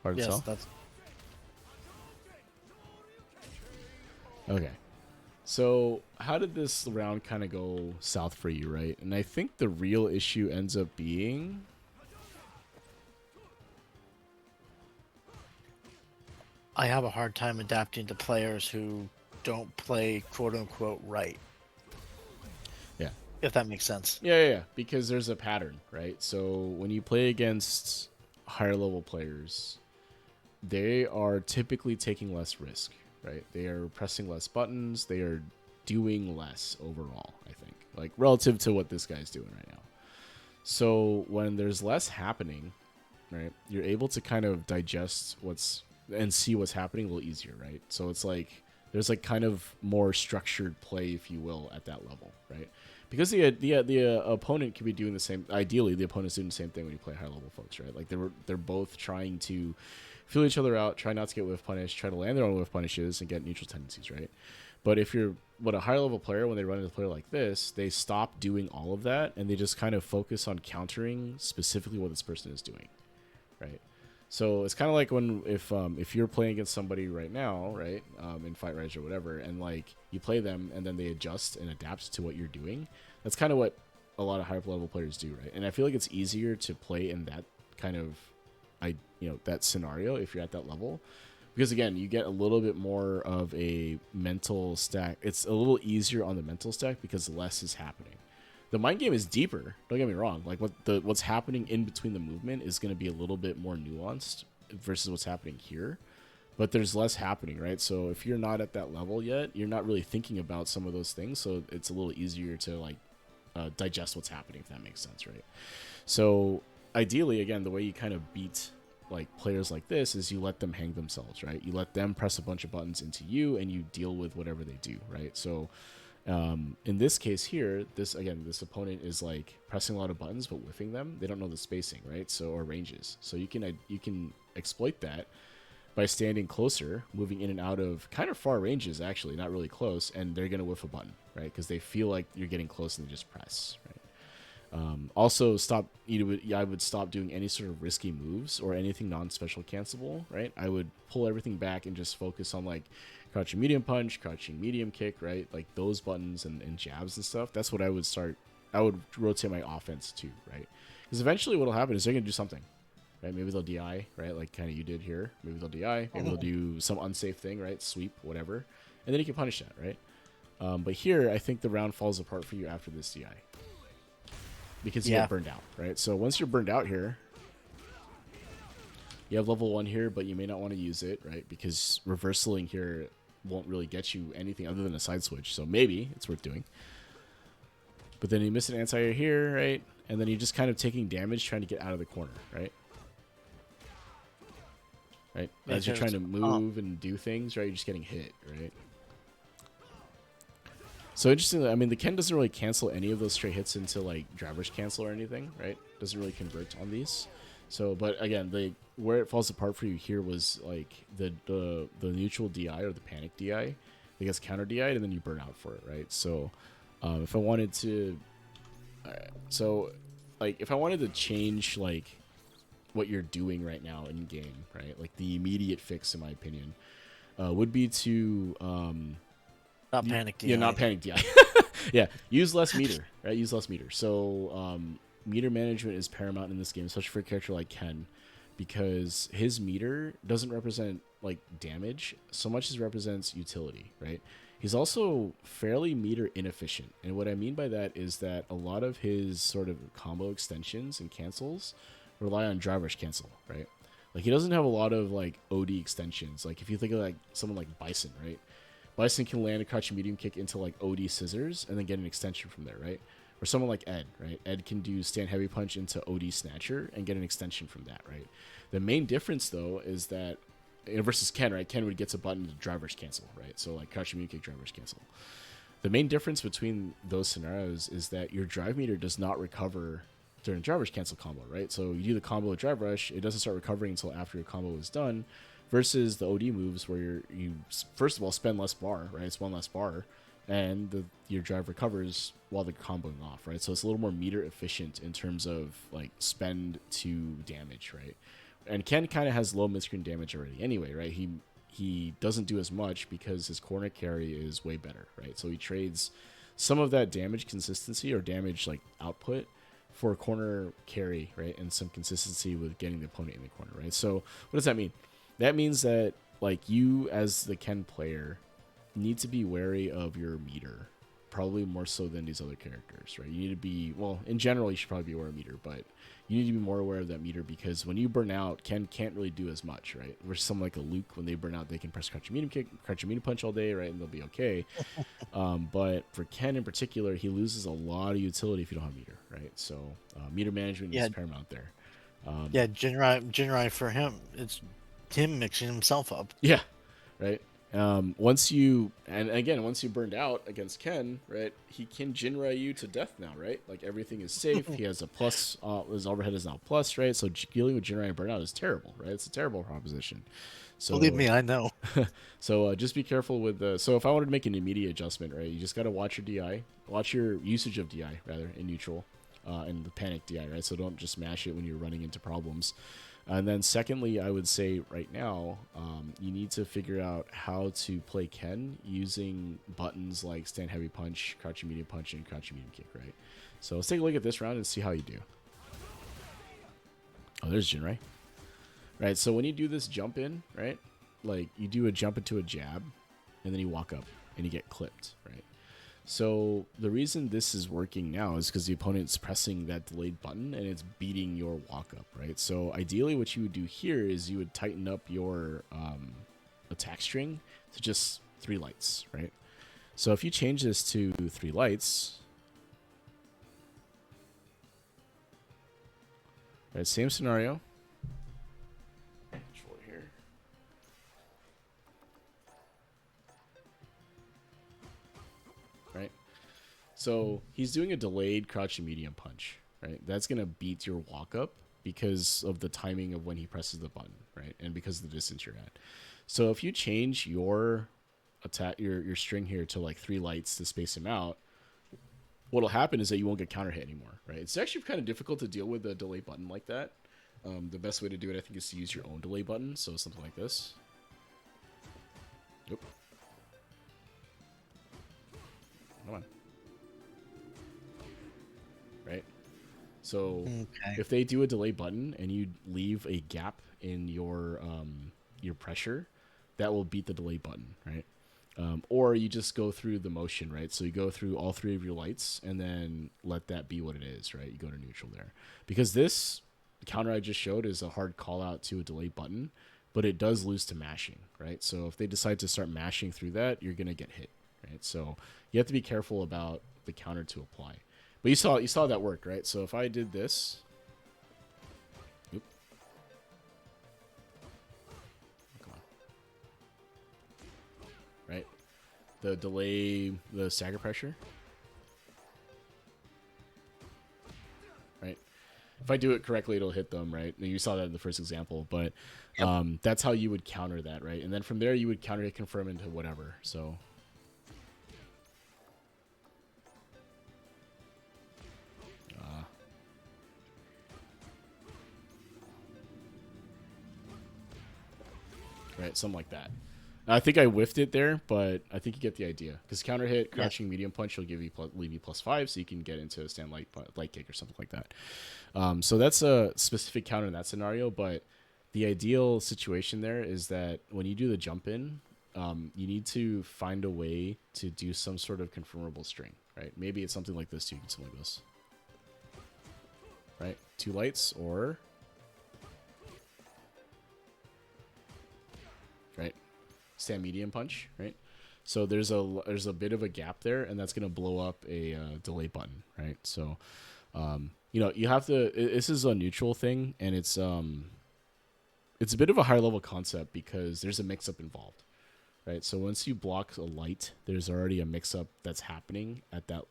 Hard to tell. Okay. So how did this round kind of go south for you, right? And I think the real issue ends up being... I have a hard time adapting to players who don't play quote-unquote right. Yeah. If that makes sense. Yeah. Because there's a pattern, right? So when you play against higher level players, they are typically taking less risk, right? They are pressing less buttons. They are doing less overall, I think. Like, relative to what this guy's doing right now. So when there's less happening, right, you're able to kind of digest and see what's happening a little easier, right? So it's like there's like kind of more structured play, if you will, at that level, right? Because the opponent could be doing the same. Ideally, the opponent's doing the same thing when you play high level folks, right? Like they're both trying to feel each other out, try not to get whiff punished, try to land their own whiff punishes, and get neutral tendencies, right? But if you're a higher level player, when they run into a player like this, they stop doing all of that and they just kind of focus on countering specifically what this person is doing, right? So it's kind of like when if you're playing against somebody right now, right, in Fight Rise or whatever, and like you play them and then they adjust and adapt to what you're doing. That's kind of what a lot of higher level players do, right? And I feel like it's easier to play in that kind of, that scenario if you're at that level, because again, you get a little bit more of a mental stack. It's a little easier on the mental stack because less is happening. The mind game is deeper. Don't get me wrong. Like what's happening in between the movement is going to be a little bit more nuanced versus what's happening here, but there's less happening, right? So if you're not at that level yet, you're not really thinking about some of those things. So it's a little easier to like digest what's happening, if that makes sense, right? So ideally, again, the way you kind of beat like players like this is you let them hang themselves, right? You let them press a bunch of buttons into you and you deal with whatever they do, right? So in this case here, this opponent is like pressing a lot of buttons but whiffing them. They don't know the spacing, right? So, or ranges. So you can exploit that by standing closer, moving in and out of kind of far ranges, actually, not really close, and they're gonna whiff a button, right? Because they feel like you're getting close and they just press, right? Also, I would stop doing any sort of risky moves or anything non-special cancelable, right? I would pull everything back and just focus on like crouching medium punch, crouching medium kick, right? Like those buttons and jabs and stuff. That's what I would start. I would rotate my offense to, right? Because eventually what'll happen is they're going to do something, right? Maybe they'll DI, right? Like kind of you did here. Maybe they'll DI. Maybe they'll do some unsafe thing, right? Sweep, whatever. And then you can punish that, right? But here, I think the round falls apart for you after this DI. Because you get burned out, right? So once you're burned out here, you have level 1 here, but you may not want to use it, right? Because reversaling here won't really get you anything other than a side switch. So maybe it's worth doing. But then you miss an anti-air here, right? And then you're just kind of taking damage trying to get out of the corner, right? Right? As you're trying to move and do things, right? You're just getting hit, right? So interestingly, I mean, the Ken doesn't really cancel any of those straight hits into like driver's cancel or anything, right? Doesn't really convert on these. So, but again, where it falls apart for you here was like the neutral DI or the panic DI. It gets counter DI'd and then you burn out for it, right? So, if I wanted to, if I wanted to change like what you're doing right now in game, right? Like the immediate fix, in my opinion, would be to not panic DI. Yeah, not panic DI. Yeah, use less meter, right? Use less meter. So meter management is paramount in this game, especially for a character like Ken, because his meter doesn't represent like damage so much as represents utility, right? He's also fairly meter inefficient, and what I mean by that is that a lot of his sort of combo extensions and cancels rely on driver's cancel, right? Like he doesn't have a lot of like OD extensions. Like if you think of like someone like Bison, right? Bison can land a crouching medium kick into like OD scissors and then get an extension from there, right? Or someone like Ed, right? Ed can do stand heavy punch into OD snatcher and get an extension from that, right? The main difference though is that versus Ken, right? Ken would get a button to driver's cancel, right? So like crouching medium kick, driver's cancel. The main difference between those scenarios is that your drive meter does not recover during driver's cancel combo, right? So you do the combo with drive rush, it doesn't start recovering until after your combo is done. Versus the OD moves where you first of all spend less bar, right? It's one less bar, and your drive recovers while they're comboing off, right? So it's a little more meter efficient in terms of like spend to damage, right? And Ken kind of has low mid-screen damage already anyway, right? He doesn't do as much because his corner carry is way better, right? So he trades some of that damage consistency or damage like output for corner carry, right? And some consistency with getting the opponent in the corner, right? So what does that mean? That means that like you as the Ken player need to be wary of your meter, probably more so than these other characters, right? You need to be, well, in general, you should probably be aware of meter, but you need to be more aware of that meter because when you burn out, Ken can't really do as much, right? Versus someone like a Luke, when they burn out, they can press crouching medium kick, crouching medium punch all day, right? And they'll be okay. But for Ken in particular, he loses a lot of utility if you don't have meter, right? So meter management is paramount there. Jinrai for him, it's him mixing himself up. Yeah, right. Once you burned out against Ken, right, he can Jinrai you to death now, right? Like everything is safe. He has a plus. His overhead is now plus, right? So dealing with Jinrai and burnout is terrible, right? It's a terrible proposition. So believe me, I know. So just be careful with the. So if I wanted to make an immediate adjustment, right, you just got to watch your DI, watch your usage of DI rather in neutral. and the panic DI, right? So don't just mash it when you're running into problems. And then secondly, I would say right now, you need to figure out how to play Ken using buttons like stand heavy punch, crouching medium punch, and crouching medium kick, right? So let's take a look at this round and see how you do. Oh, there's Jinrai. Right, so when you do this jump in, right, like you do a jump into a jab, and then you walk up and you get clipped, right? So the reason this is working now is because the opponent's pressing that delayed button and it's beating your walk up, right? So ideally what you would do here is you would tighten up your attack string to just 3 lights, right? So if you change this to 3 lights, right, same scenario. Control here. Right? So he's doing a delayed crouching medium punch, right? That's going to beat your walk up because of the timing of when he presses the button, right? And because of the distance you're at. So if you change your attack, your string here to like 3 lights to space him out, what'll happen is that you won't get counter hit anymore, right? It's actually kind of difficult to deal with a delay button like that. The best way to do it, I think, is to use your own delay button. So something like this. Yep. Come on. Right? So if they do a delay button and you leave a gap in your pressure, that will beat the delay button, right? Or you just go through the motion, right? So you go through all 3 of your lights and then let that be what it is, right? You go to neutral there. Because this counter I just showed is a hard call out to a delay button, but it does lose to mashing, right? So if they decide to start mashing through that, you're going to get hit, right? So you have to be careful about the counter to apply. But you saw that work, right? So if I did this, oop, come on, right? The delay, the stagger pressure, right? If I do it correctly, it'll hit them, right? And you saw that in the first example, but that's how you would counter that, right? And then from there, you would counter hit confirm into whatever. So. Right, something like that. I think I whiffed it there, but I think you get the idea. Because counter hit, crouching medium punch will leave you +5, so you can get into a stand light kick or something like that. So that's a specific counter in that scenario, but the ideal situation there is that when you do the jump in, you need to find a way to do some sort of confirmable string, right? Maybe it's something like this too. You can something like this, right? 2 lights or right. Stand medium punch, right? So there's a bit of a gap there, and that's gonna blow up a delay button, right? So, you have to. This is a neutral thing, and it's a bit of a higher level concept because there's a mix up involved, right? So once you block a light, there's already a mix up that's happening at that,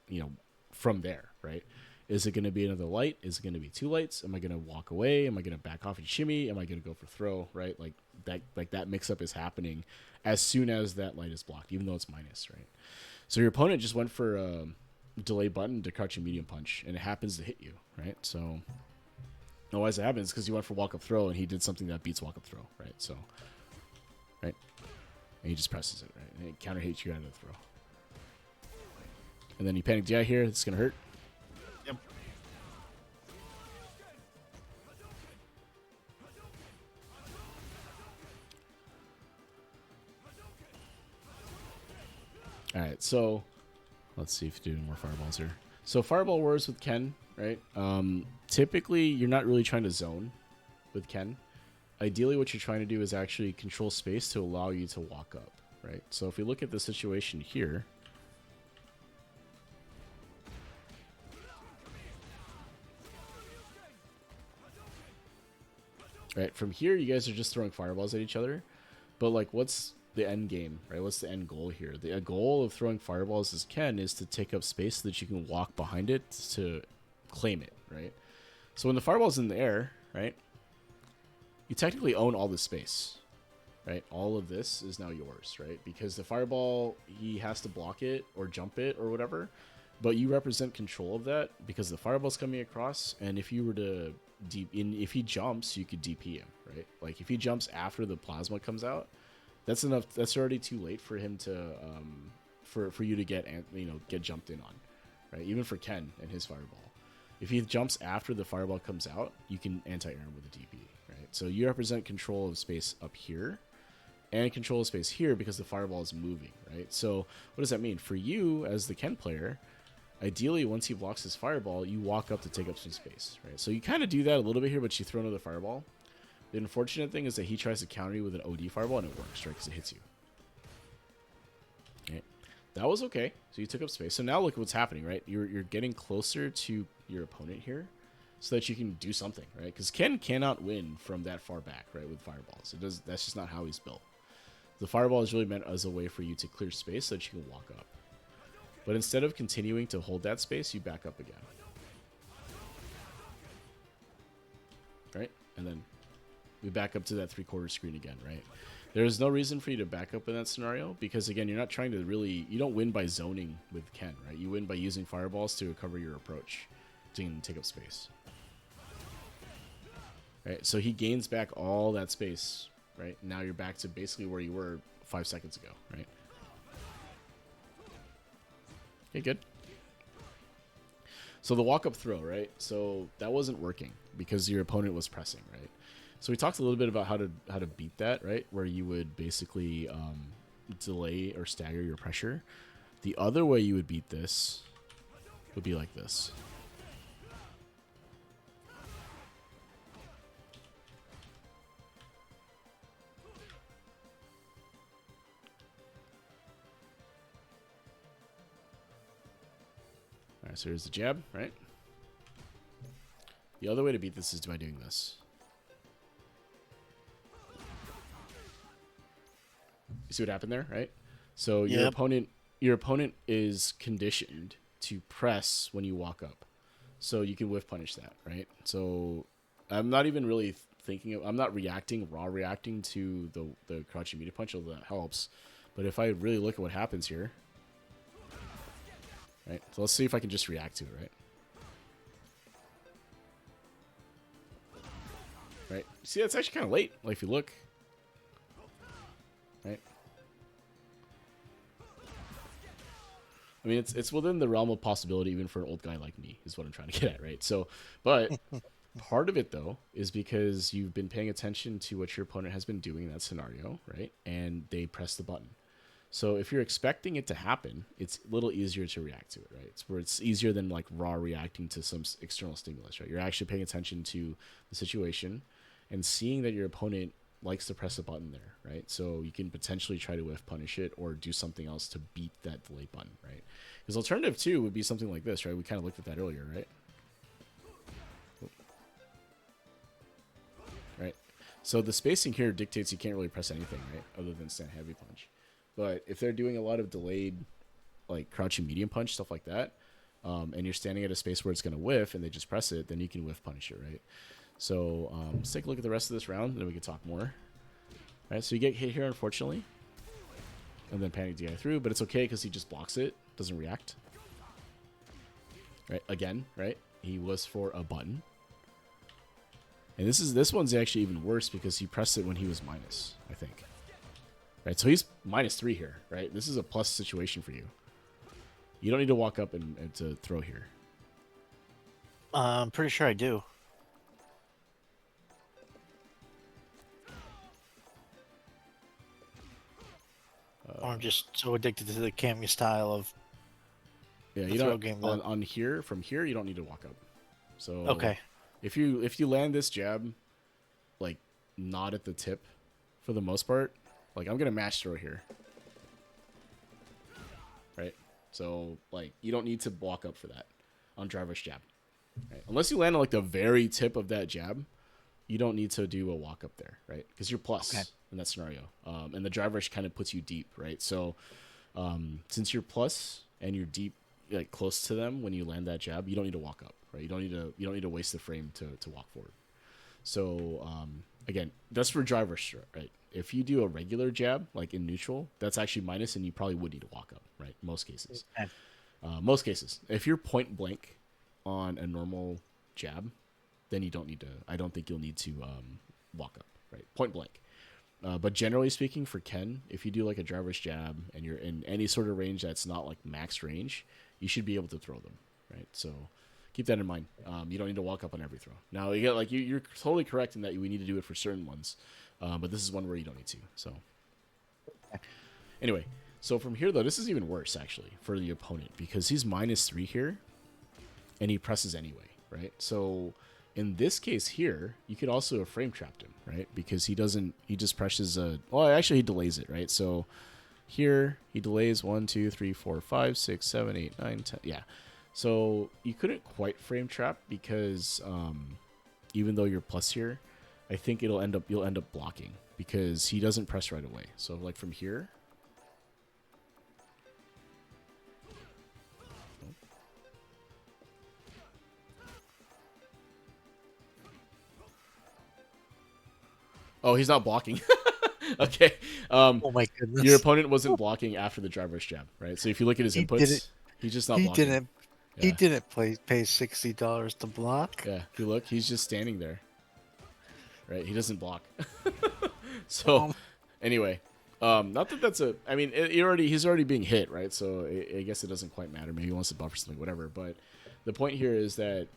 from there, right? Is it going to be another light? Is it going to be 2 lights? Am I going to walk away? Am I going to back off and shimmy? Am I going to go for throw? Right? Like that mix up is happening as soon as that light is blocked, even though it's minus, right? So your opponent just went for a delay button to crouching medium punch, and it happens to hit you, right? So why does it happen? It's because you went for walk up throw, and he did something that beats walk up throw, right? So, right? And he just presses it, right? And it counter hits you out of the throw. And then you panic DI here. It's going to hurt. Yep. All right, so let's see if you're doing more fireballs here. So fireball wars with Ken, right? Typically, you're not really trying to zone with Ken. Ideally, what you're trying to do is actually control space to allow you to walk up, right? So if we look at the situation here, right, from here, you guys are just throwing fireballs at each other. But, like, what's the end game, right? What's the end goal here? The goal of throwing fireballs as Ken is to take up space so that you can walk behind it to claim it, right? So when the fireball's in the air, right, you technically own all the space, right? All of this is now yours, right? Because the fireball, he has to block it or jump it or whatever. but you represent control of that because the fireball's coming across, and if you were to if he jumps, you could DP him, right? Like if he jumps after the plasma comes out, that's enough. That's already too late for him to for you to get get jumped in on, right? Even for Ken and his fireball. If he jumps after the fireball comes out, you can anti-air him with a DP, right? So you represent control of space up here and control of space here because the fireball is moving, right? So what does that mean? For you, as the Ken player, ideally, once he blocks his fireball, you walk up to take up some space, right? So you kind of do that a little bit here, but you throw another fireball. The unfortunate thing is that he tries to counter you with an OD fireball, and it works, right? Because it hits you. Okay. That was okay. So you took up space. So now look what's happening, right? You're getting closer to your opponent here so that you can do something, right? Because Ken cannot win from that far back, right, with fireballs. That's just not how he's built. The fireball is really meant as a way for you to clear space so that you can walk up. But instead of continuing to hold that space, you back up again. Right? And then we back up to that 3/4 screen again, right? There's no reason for you to back up in that scenario because, again, you're not trying to really... You don't win by zoning with Ken, right? You win by using fireballs to recover your approach to take up space. Right? So he gains back all that space, right? Now you're back to basically where you were 5 seconds ago, right? Okay, good. So the walk-up throw, right? So that wasn't working because your opponent was pressing, right? So we talked a little bit about how to beat that, right? Where you would basically delay or stagger your pressure. The other way you would beat this would be like this. All right, so here's the jab, right? The other way to beat this is by doing this. You see what happened there, right? So your opponent is conditioned to press when you walk up. So you can whiff punish that, right? So I'm not even really I'm not raw reacting to the crouching media punch, although that helps. But if I really look at what happens here, right? So let's see if I can just react to it, right? Right? See, that's actually kind of late. Like if you look, right? I mean, it's within the realm of possibility even for an old guy like me, is what I'm trying to get at, right? So, but part of it, though, is because you've been paying attention to what your opponent has been doing in that scenario, right? And they press the button. So if you're expecting it to happen, it's a little easier to react to it, right? It's where it's easier than like raw reacting to some external stimulus, right? You're actually paying attention to the situation and seeing that your opponent likes to press a button there, right? So you can potentially try to whiff punish it or do something else to beat that delay button, right? Because alternative 2 would be something like this, right? We kind of looked at that earlier, right? Right? So the spacing here dictates you can't really press anything, right? Other than stand heavy punch. But if they're doing a lot of delayed, like crouching medium punch, stuff like that, and you're standing at a space where it's going to whiff and they just press it, then you can whiff punish it, right? So let's take a look at the rest of this round, and then we can talk more. All right, so you get hit here, unfortunately. And then panic DI through, but it's okay because he just blocks it, doesn't react. Right, again, right? He was for a button. And this one's actually even worse because he pressed it when he was minus, I think. Right, so he's -3 here, right? This is a plus situation for you. You don't need to walk up and to throw here. I'm pretty sure I do. Or I'm just so addicted to the Cammy style of you don't game on here. From here, you don't need to walk up. So okay, if you land this jab, like not at the tip, for the most part, like I'm gonna mash throw here, right? So like you don't need to walk up for that on driver's jab, right? Unless you land on like the very tip of that jab, you don't need to do a walk up there, right? Because you're plus in that scenario, and the driver's kind of puts you deep, right? So since you're plus and you're deep, like close to them when you land that jab, you don't need to walk up, right? You don't need to waste the frame to walk forward. So again, that's for drivers, right? If you do a regular jab, like in neutral, that's actually minus, and you probably would need to walk up, right? Most cases. Most cases. If you're point blank on a normal jab, then you don't need to. I don't think you'll need to walk up, right? Point blank. But generally speaking, for Ken, if you do like a driver's jab and you're in any sort of range that's not like max range, you should be able to throw them, right? So keep that in mind. You don't need to walk up on every throw. Now you get like you're totally correct in that we need to do it for certain ones, but this is one where you don't need to. So anyway, so from here though, this is even worse actually for the opponent because he's -3 here, and he presses anyway, right? So in this case here, you could also have frame trapped him, right? Because he just presses well, actually he delays it, right? So here he delays 1, 2, 3, 4, 5, 6, 7, 8, 9, 10. Yeah. So you couldn't quite frame trap because even though you're plus here, I think you'll end up blocking because he doesn't press right away. So like from here. Oh, he's not blocking. Okay. Oh my goodness. Your opponent wasn't blocking after the driver's jab, right? So if you look at his inputs, he's just not blocking. He didn't pay $60 to block. Yeah. If you look, he's just standing there. Right? He doesn't block. So anyway, not that that's a. I mean, he's already being hit, right? So I guess it doesn't quite matter. Maybe he wants to buffer something, whatever. But the point here is that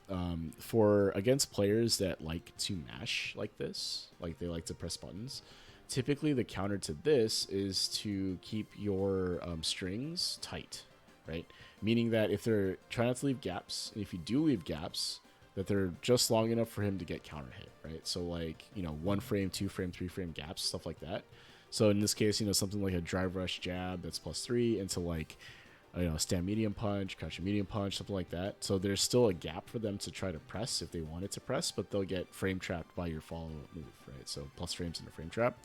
for against players that like to mash like this, like they like to press buttons, typically the counter to this is to keep your strings tight, right? Meaning that if they're trying not to leave gaps, and if you do leave gaps, that they're just long enough for him to get counter hit, right? So like, 1 frame, 2 frame, 3 frame gaps, stuff like that. So in this case, something like a drive rush jab that's +3 into like, stand medium punch, crouch medium punch, something like that. So there's still a gap for them to try to press if they wanted to press, but they'll get frame trapped by your follow-up move, right? So plus frames in a frame trap.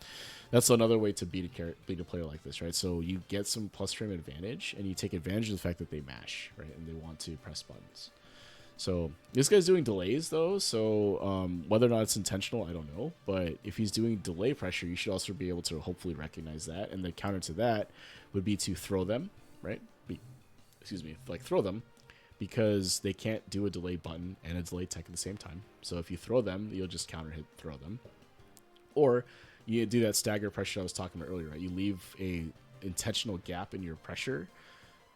That's another way to beat a player like this, right? So you get some plus frame advantage, and you take advantage of the fact that they mash, right? And they want to press buttons. So this guy's doing delays though, so whether or not it's intentional, I don't know. But if he's doing delay pressure, you should also be able to hopefully recognize that. And the counter to that would be to throw them, right? Throw them, because they can't do a delay button and a delay tech at the same time. So if you throw them, you'll just counter hit throw them. Or you do that stagger pressure I was talking about earlier, right? You leave a intentional gap in your pressure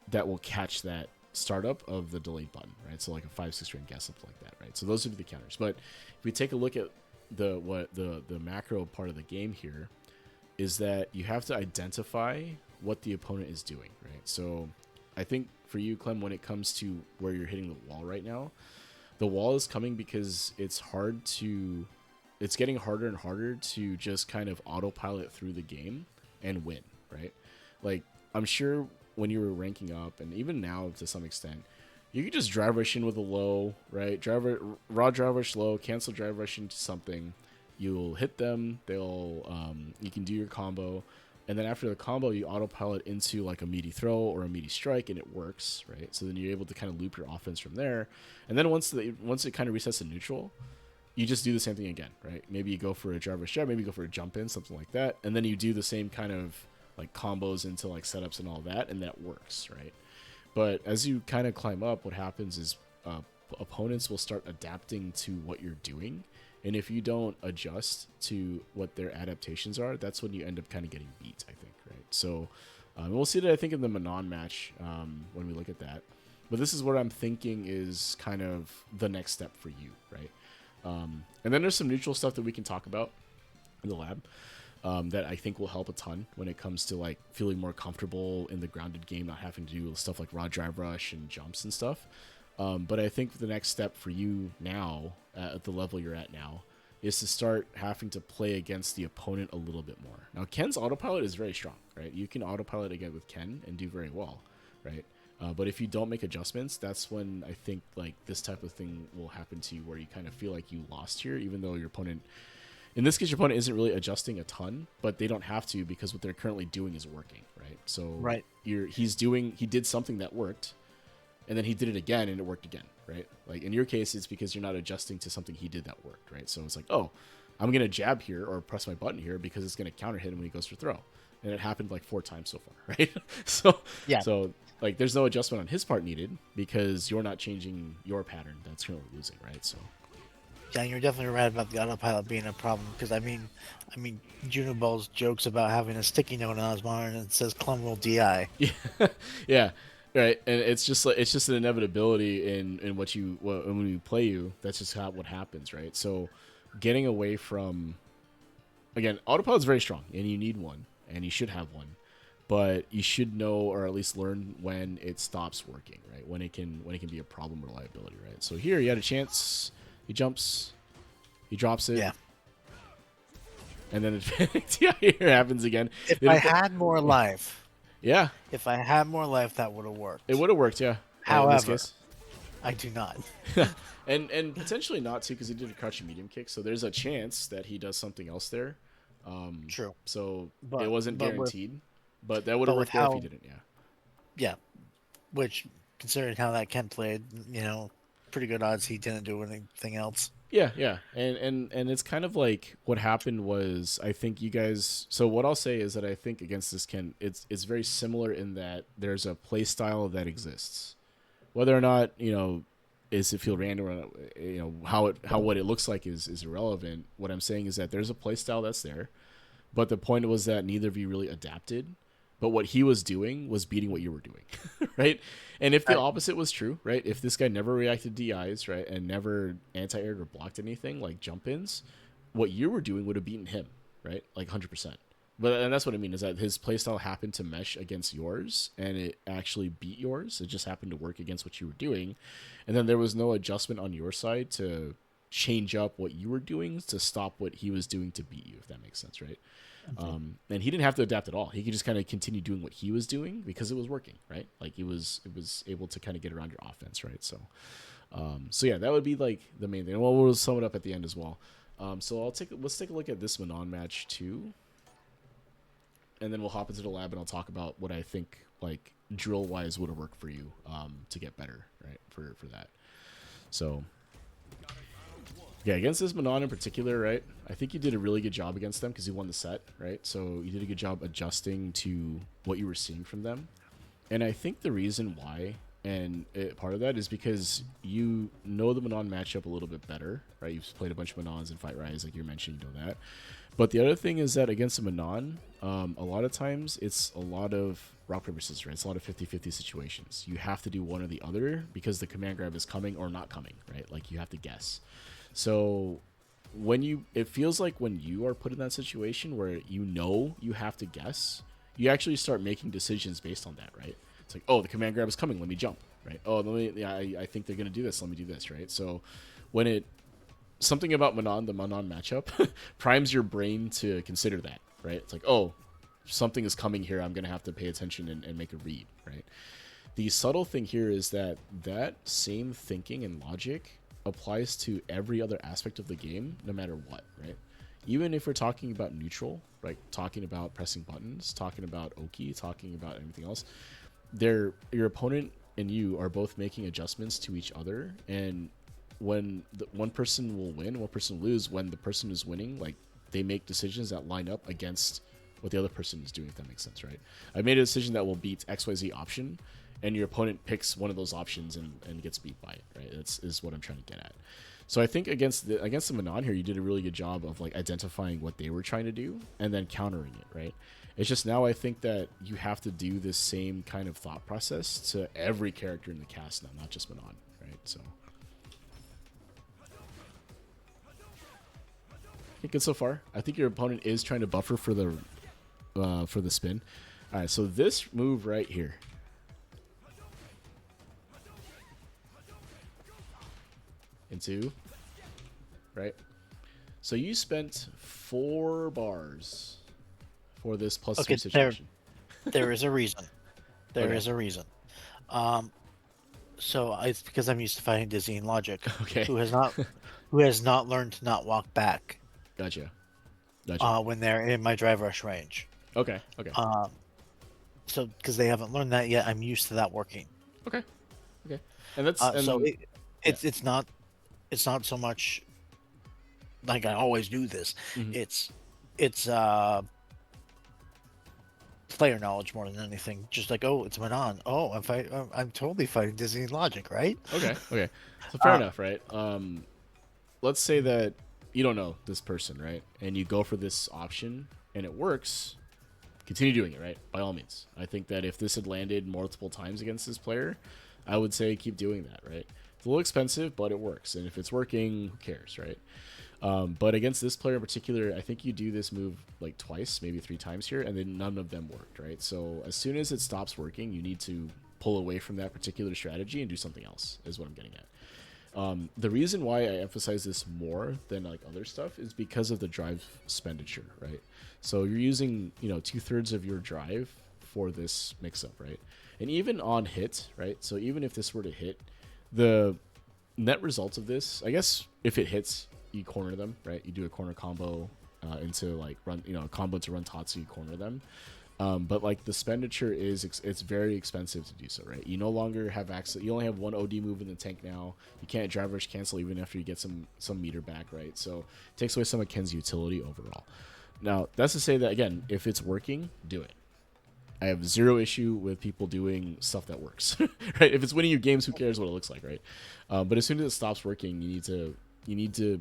that will catch that startup of the delay button, right? So like a 5-6 frame gas, something like that, right? So those would be the counters. But if we take a look at the macro part of the game here, is that you have to identify what the opponent is doing, right? So I think for you, Clem, when it comes to where you're hitting the wall right now, the wall is coming because it's getting harder and harder to just kind of autopilot through the game and win, right? Like, I'm sure when you were ranking up, and even now to some extent, you could just drive rush in with a low, right? Raw drive rush low, cancel drive rush into something. You'll hit them. You can do your combo. And then after the combo, you autopilot into like a meaty throw or a meaty strike, and it works, right? So then you're able to kind of loop your offense from there. And then once it kind of resets to neutral, you just do the same thing again, right? Maybe you go for a driver's jab, maybe you go for a jump in, something like that. And then you do the same kind of like combos into like setups and all that, and that works, right? But as you kind of climb up, what happens is opponents will start adapting to what you're doing. And if you don't adjust to what their adaptations are, that's when you end up kind of getting beat, I think, right? So we'll see that, I think, in the Manon match when we look at that. But this is what I'm thinking is kind of the next step for you, right? And then there's some neutral stuff that we can talk about in the lab that I think will help a ton when it comes to like feeling more comfortable in the grounded game, not having to do stuff like raw drive rush and jumps and stuff. But I think the next step for you now, at the level you're at now, is to start having to play against the opponent a little bit more. Now, Ken's autopilot is very strong, right? You can autopilot again with Ken and do very well, right? But if you don't make adjustments, that's when I think like this type of thing will happen to you, where you kind of feel like you lost here, even though your opponent, in this case, your opponent isn't really adjusting a ton, but they don't have to, because what they're currently doing is working, right? So right. He did something that worked, and then he did it again and it worked again, right? Like in your case, it's because you're not adjusting to something he did that worked, right? So it's like, oh, I'm going to jab here or press my button here because it's going to counter hit him when he goes for throw. and it happened like 4 times so far, right? so Yeah. so like there's no adjustment on his part needed because you're not changing your pattern that's currently losing, right? So Yeah, you're definitely right about the autopilot being a problem because I mean, Juniball's jokes about having a sticky note on his monitor and it says "Clum will DI." yeah, yeah, right. And it's just like it's just an inevitability in when we play you. That's just what happens, right? So getting away from again, autopilot's very strong, and you need one, and you should have one, but you should know or at least learn when it stops working, right? When it can be a problem or liability, right? So here you had a chance. He jumps, he drops it, Yeah. and then it yeah, here happens again. If They I didn't had more life, yeah, if I had more life, that would have it worked. would have worked, yeah. In this However, case, I do not. and potentially not too because he did a crouching medium kick, so there's a chance that he does something else there. True, So it but wasn't but with guaranteed, but that would have but with worked there if he how didn't, yeah. yeah, which considering how that Ken played, pretty good odds he didn't do anything else. Yeah, yeah, and it's kind of like what happened was I think you guys. So what I'll say is that I think against this Ken, it's very similar in that there's a play style that exists, whether or not is it feel random or not, how what it looks like is irrelevant. What I'm saying is that there's a play style that's there, but the point was that neither of you really adapted. But what he was doing was beating what you were doing, right? And if the opposite was true, right? If this guy never reacted DIs, right, and never anti-aired or blocked anything like jump-ins, what you were doing would have beaten him, right? Like 100%. And that's what I mean is that his playstyle happened to mesh against yours, and it actually beat yours. It just happened to work against what you were doing, and then there was no adjustment on your side to change up what you were doing to stop what he was doing to beat you, if that makes sense, right? And he didn't have to adapt at all. He could just kind of continue doing what he was doing because it was working, right? Like it was able to kind of get around your offense, right? So yeah, that would be like the main thing. Well, we'll sum it up at the end as well. So let's take a look at this Manon match too, and then we'll hop into the lab and I'll talk about what I think like drill wise would have worked for you to get better, right? For that. So yeah, against this Manon in particular, right? I think you did a really good job against them because you won the set, right? So you did a good job adjusting to what you were seeing from them. And I think the reason why, and part of that is because you know the Manon matchup a little bit better, right? You've played a bunch of Manons in Fight Rise, like you mentioned, you know that. But the other thing is that against a Manon, a lot of times it's a lot of rock, paper, scissors, right? It's a lot of 50-50 situations. You have to do one or the other because the command grab is coming or not coming, right? Like you have to guess. So it feels like when you are put in that situation where you have to guess, you actually start making decisions based on that, right? It's like, oh, the command grab is coming, let me jump, right? Oh, I think they're gonna do this, let me do this, right? So when something about the Manon matchup primes your brain to consider that, right? It's like, oh, something is coming here, I'm gonna have to pay attention and make a read, right? The subtle thing here is that same thinking and logic applies to every other aspect of the game, no matter what, right? Even if we're talking about neutral, right? Talking about pressing buttons, talking about Oki, talking about anything else, your opponent and you are both making adjustments to each other, and when one person will win, one person will lose, when the person is winning, like they make decisions that line up against what the other person is doing, if that makes sense, right? I made a decision that will beat XYZ option, and your opponent picks one of those options and gets beat by it, right? That's is what I'm trying to get at. So I think against the Manon here, you did a really good job of like identifying what they were trying to do and then countering it, right? It's just now I think that you have to do this same kind of thought process to every character in the cast now, not just Manon, right? So I think good so far. I think your opponent is trying to buffer for the spin. All right, so this move right here. Into, right? So you spent 4 bars for this plus Okay, 2 situation. there is a reason. There Okay. is a reason. So it's because I'm used to fighting Dizzy and Logic, Okay. who has not learned to not walk back Gotcha. Gotcha. when they're in my drive rush range. Okay. Okay. So because they haven't learned that yet, I'm used to that working. Okay. Okay. And that's So and yeah. it's not so much like I always do this. Mhm. It's player knowledge more than anything. Just like, oh, it's Manon. Oh, I'm totally fighting Disney logic, right? Okay, okay. So fair Uh, enough, right? Let's say that you don't know this person, right? And you go for this option and it works, continue doing it, right? By all means. I think that if this had landed multiple times against this player, I would say keep doing that, right? It's a little expensive, but it works. And if it's working, who cares, right? But against this player in particular, I think you do this move like twice, maybe 3 times here, and then none of them worked, right? So as soon as it stops working, you need to pull away from that particular strategy and do something else, is what I'm getting at. The reason why I emphasize this more than like other stuff is because of the drive expenditure, right? So you're using, 2/3 of your drive for this mix-up, right? And even on hit, right? So even if this were to hit, the net result of this, I guess, if it hits, you corner them, right? You do a corner combo into like run, combo to run Tatsu, you corner them. But like the expenditure it's very expensive to do so, right? You no longer have access. You only have one OD move in the tank now. You can't drive rush cancel even after you get some meter back, right? So it takes away some of Ken's utility overall. Now that's to say that again, if it's working, do it. I have zero issue with people doing stuff that works, right? If it's winning you games, who cares what it looks like, right? But as soon as it stops working, you need to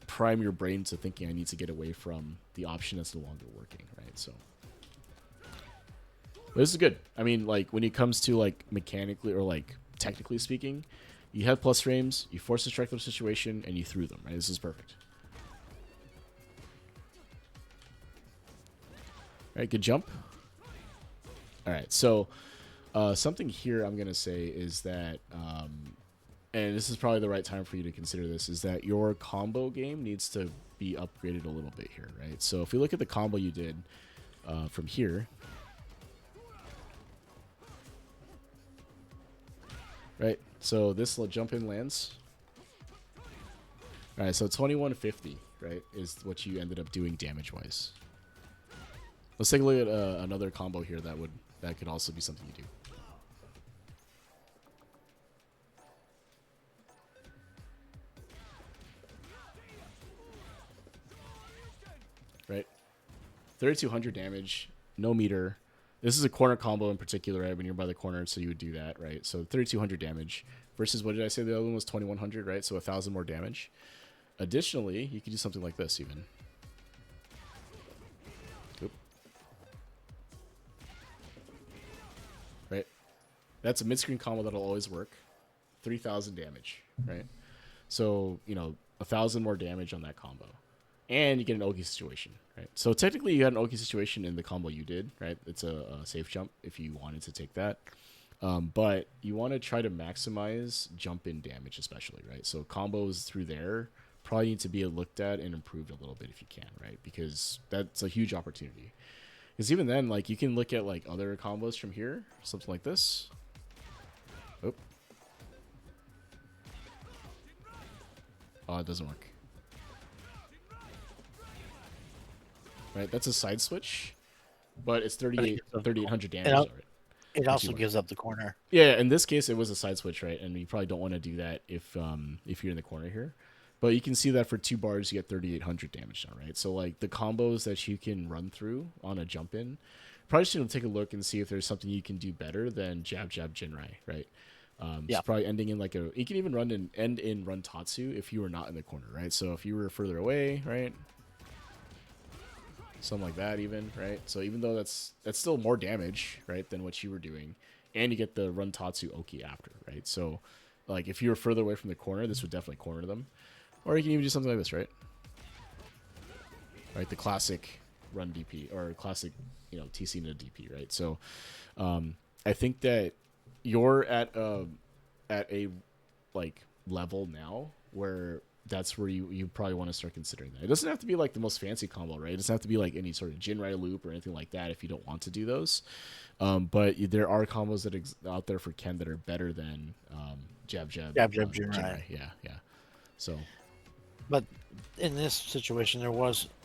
prime your brain to thinking I need to get away from the option that's no longer working, right? So. But this is good. I mean, like when it comes to like mechanically or like technically speaking, you had plus frames, you forced a strike situation, and you threw them. Right, this is perfect. All right, good jump. All right, so something here I'm gonna say is that, and this is probably the right time for you to consider this, is that your combo game needs to be upgraded a little bit here, right? So if we look at the combo you did from here. Right, so this jump in lands. All right, so 2150, right, is what you ended up doing damage wise. Let's take a look at another combo here that could also be something you do. Right, 3200 damage, no meter. This is a corner combo in particular, right? When you're by the corner, so you would do that, right? So 3,200 damage versus, what did I say? The other one was 2,100, right? So 1,000 more damage. Additionally, you could do something like this even. Oop. Right? That's a mid-screen combo that'll always work. 3,000 damage, right? So, 1,000 more damage on that combo. And you get an Oki situation, right? So technically you had an Oki situation in the combo you did, right? It's a safe jump if you wanted to take that. But you want to try to maximize jump in damage especially, right? So combos through there probably need to be looked at and improved a little bit if you can, right? Because that's a huge opportunity. Because even then, like, you can look at like other combos from here, something like this. Oh, it doesn't work. Right, that's a side switch, but it's 3,800 damage already. It also gives up the corner. Yeah, in this case, it was a side switch, right? And you probably don't want to do that if you're in the corner here. But you can see that for 2 bars, you get 3,800 damage now, right? So, like, the combos that you can run through on a jump in, probably just going to take a look and see if there's something you can do better than jab, jab, Jinrai, right? Yeah. It's probably ending in like you can even end in run Tatsu if you were not in the corner, right? So if you were further away, right? Something like that even, right? So even though that's still more damage, right, than what you were doing, and you get the run Tatsu Oki after, right? So like if you were further away from the corner, this would definitely corner them. Or you can even do something like this, right? Right, the classic run DP or classic, TC into DP, right? So I think that you're at a like level now where that's where you probably want to start considering that. It doesn't have to be like the most fancy combo, right? It doesn't have to be like any sort of Jinrai loop or anything like that if you don't want to do those. But there are combos that out there for Ken that are better than jab Jinrai. Yeah. So, but in this situation,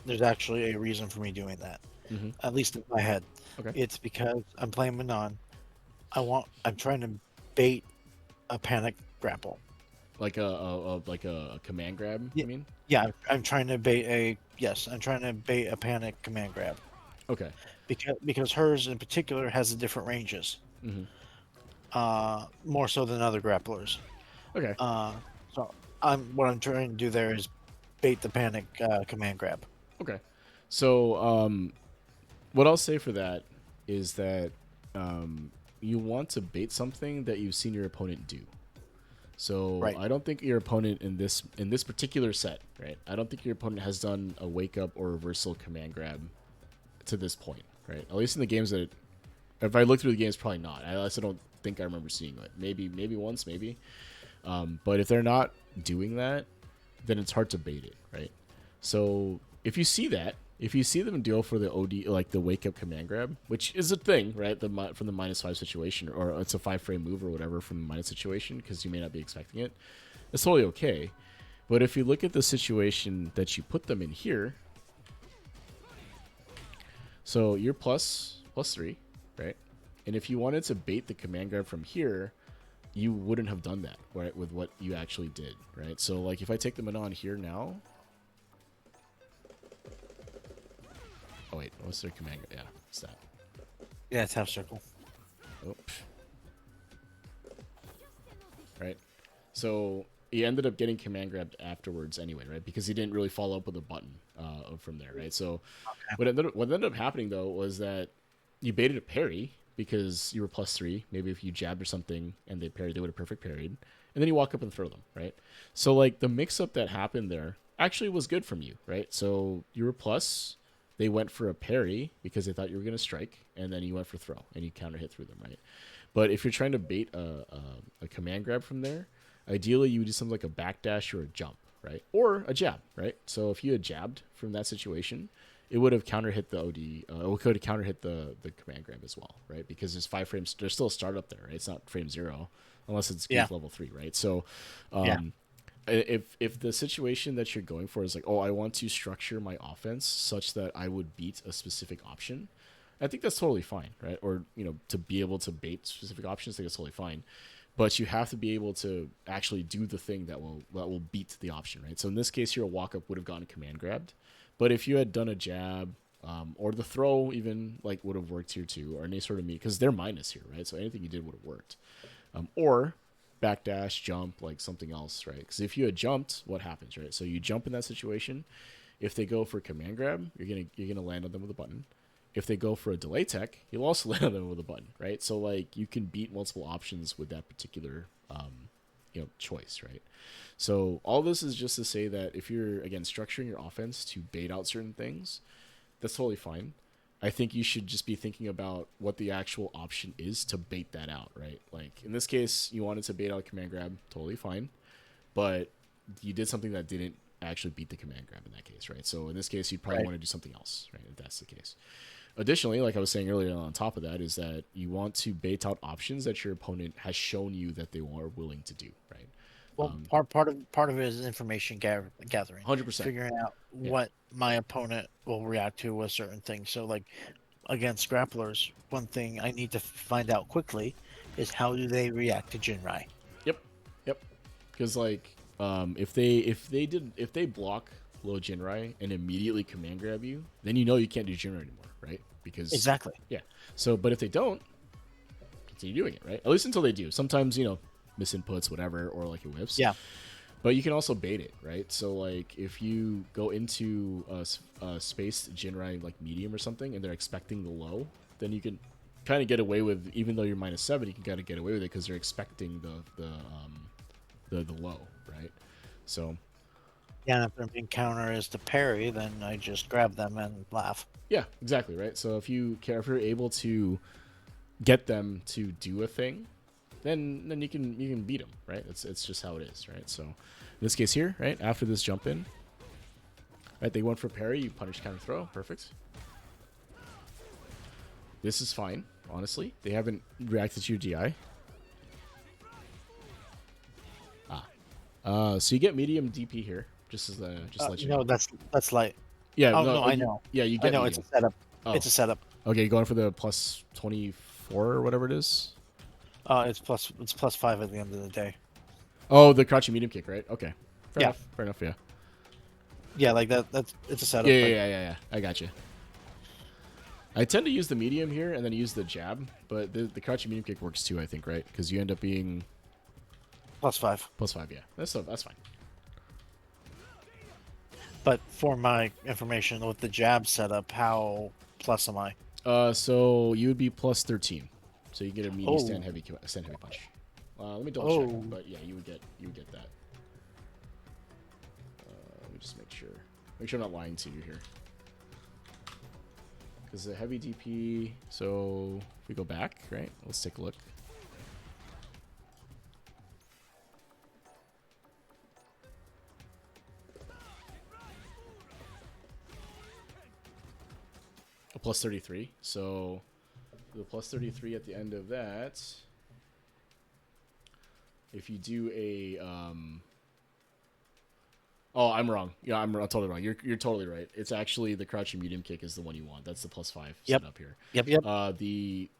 there's actually a reason for me doing that. mm-hmm. At least in my head. Okay. It's because I'm playing Manon. I'm trying to bait a panic grapple. Like a command grab, yeah, you mean? Yeah, I'm trying to bait a panic command grab. Okay. because hers in particular has the different ranges, Hmm. more so than other grapplers. Okay. Uh, so what I'm trying to do there is bait the panic command grab. Okay. So what I'll say for that is that you want to bait something that you've seen your opponent do. So Right. I don't think your opponent in this particular set, right? I don't think your opponent has done a wake up or reversal command grab to this point, right? At least in the games that, if I look through the games, probably not. I also don't think I remember seeing it. Maybe once, maybe. But if they're not doing that, then it's hard to bait it, right? So if you see that, if you see them deal for the OD, like the wake up command grab, which is a thing, right? From the -5 situation, or it's a 5 frame move or whatever from the minus situation, because you may not be expecting it. It's totally okay. But if you look at the situation that you put them in here, so you're +3, right? And if you wanted to bait the command grab from here, you wouldn't have done that, right? With what you actually did, right? So like if I take the Manon here now. Oh wait, what's their command? Yeah, it's that. Yeah, it's half circle. Oh. Right. So he ended up getting command grabbed afterwards anyway, right? Because he didn't really follow up with a button from there, right? So what ended up happening though was that you baited a parry because you were +3. Maybe if you jabbed or something and they parried, they would have perfect parried. And then you walk up and throw them, right? So like the mix up that happened there actually was good from you, right? So you were plus. They went for a parry because they thought you were going to strike, and then you went for throw and you counter hit through them, right? But if you're trying to bait a command grab from there, ideally you would do something like a backdash or a jump, right? Or a jab, right? So if you had jabbed from that situation, it would have counter hit the OD. It could have counter hit the command grab as well, right? Because there's 5 frames. There's still a startup there, right? It's not frame 0 unless it's Yeah. level 3, right? So Yeah. if the situation that you're going for is like, oh, I want to structure my offense such that I would beat a specific option, I think that's totally fine, right? Or to be able to bait specific options, I think it's totally fine. But you have to be able to actually do the thing that will beat the option, right? So in this case, your walk up would have gotten command grabbed, but if you had done a jab, or the throw even like would have worked here too, or any sort of meat, because they're minus here, right? So anything you did would have worked, or backdash, jump, like something else, right? Because if you had jumped, what happens, right? So you jump in that situation. If they go for command grab, you're gonna land on them with a button. If they go for a delay tech, you'll also land on them with a button, right? So like you can beat multiple options with that particular choice, right? So all this is just to say that if you're again structuring your offense to bait out certain things, that's totally fine. I think you should just be thinking about what the actual option is to bait that out, right? Like in this case, you wanted to bait out command grab, totally fine, but you did something that didn't actually beat the command grab in that case, right? So in this case, you'd probably Right. want to do something else, right? If that's the case. Additionally, like I was saying earlier, on top of that is that you want to bait out options that your opponent has shown you that they are willing to do, right? Well, part of it is information gathering, 100%. figuring out Yeah. what my opponent will react to with certain things. So, like against grapplers, one thing I need to find out quickly is how do they react to Jinrai? Yep. Yep. Because like, if they block low Jinrai and immediately command grab you, then you know you can't do Jinrai anymore, right? Because Exactly. yeah. So, but if they don't, continue doing it, right? At least until they do. Sometimes misinputs, whatever, or like it whips. Yeah. But you can also bait it, right? So like if you go into a spaced Jinrai like medium or something, and they're expecting the low, then you can kind of get away with, even though you're -7, you can kind of get away with it because they're expecting the low, right? So Yeah. And if their main counter is to parry, then I just grab them and laugh. yeah, exactly, right. So if you're able to get them to do a thing, then you can beat them, right? It's just how it is, right? So in this case here, right after this jump in, right, they went for parry, you punish counter throw, perfect. This is fine, honestly. They haven't reacted to your DI. So you get medium DP here, just to let you know. No, that's light. Yeah, Oh no, no, I know. yeah, you I get know it's medium. a setup. Oh, It's a setup. okay, going for the +24 or whatever it is. It's +5 at the end of the day. Oh, the crouching medium kick, right? Okay, fair Yeah. enough. Fair enough. Yeah. Yeah, like that. It's a setup. Yeah, yeah, But yeah, yeah, yeah. I got you. I tend to use the medium here and then use the jab, but the crouching medium kick works too, I think, right? Because you end up being +5. +5, yeah. That's fine. But for my information with the jab setup, how plus am I? So you would be +13, so you get a meaty Oh. stand heavy punch. Let me double check, but yeah, you would get that. Let me just make sure I'm not lying to you here. Because the heavy DP. So if we go back, right? Let's take a look. A +33. So the +33 at the end of that. If you do a oh, I'm wrong. Yeah, I'm totally wrong. You're totally right. It's actually the crouching medium kick is the one you want. That's the +5 setup here. Yep.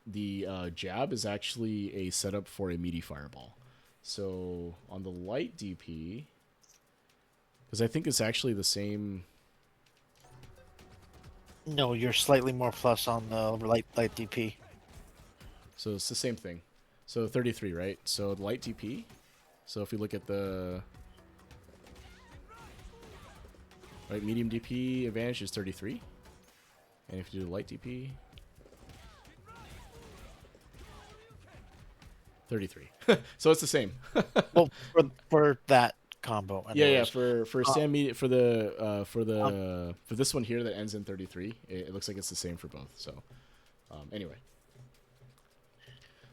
The jab is actually a setup for a meaty fireball. So on the light DP, because I think it's actually the same. No, you're slightly more plus on the light DP. So it's the same thing. So 33, right? So the light DP. So if we look at the right, medium DP advantage is 33. And if you do the light DP, 33. So it's the same. Well, for that combo. Yeah. For stand media for this one here that ends in 33, it looks like it's the same for both. So anyway,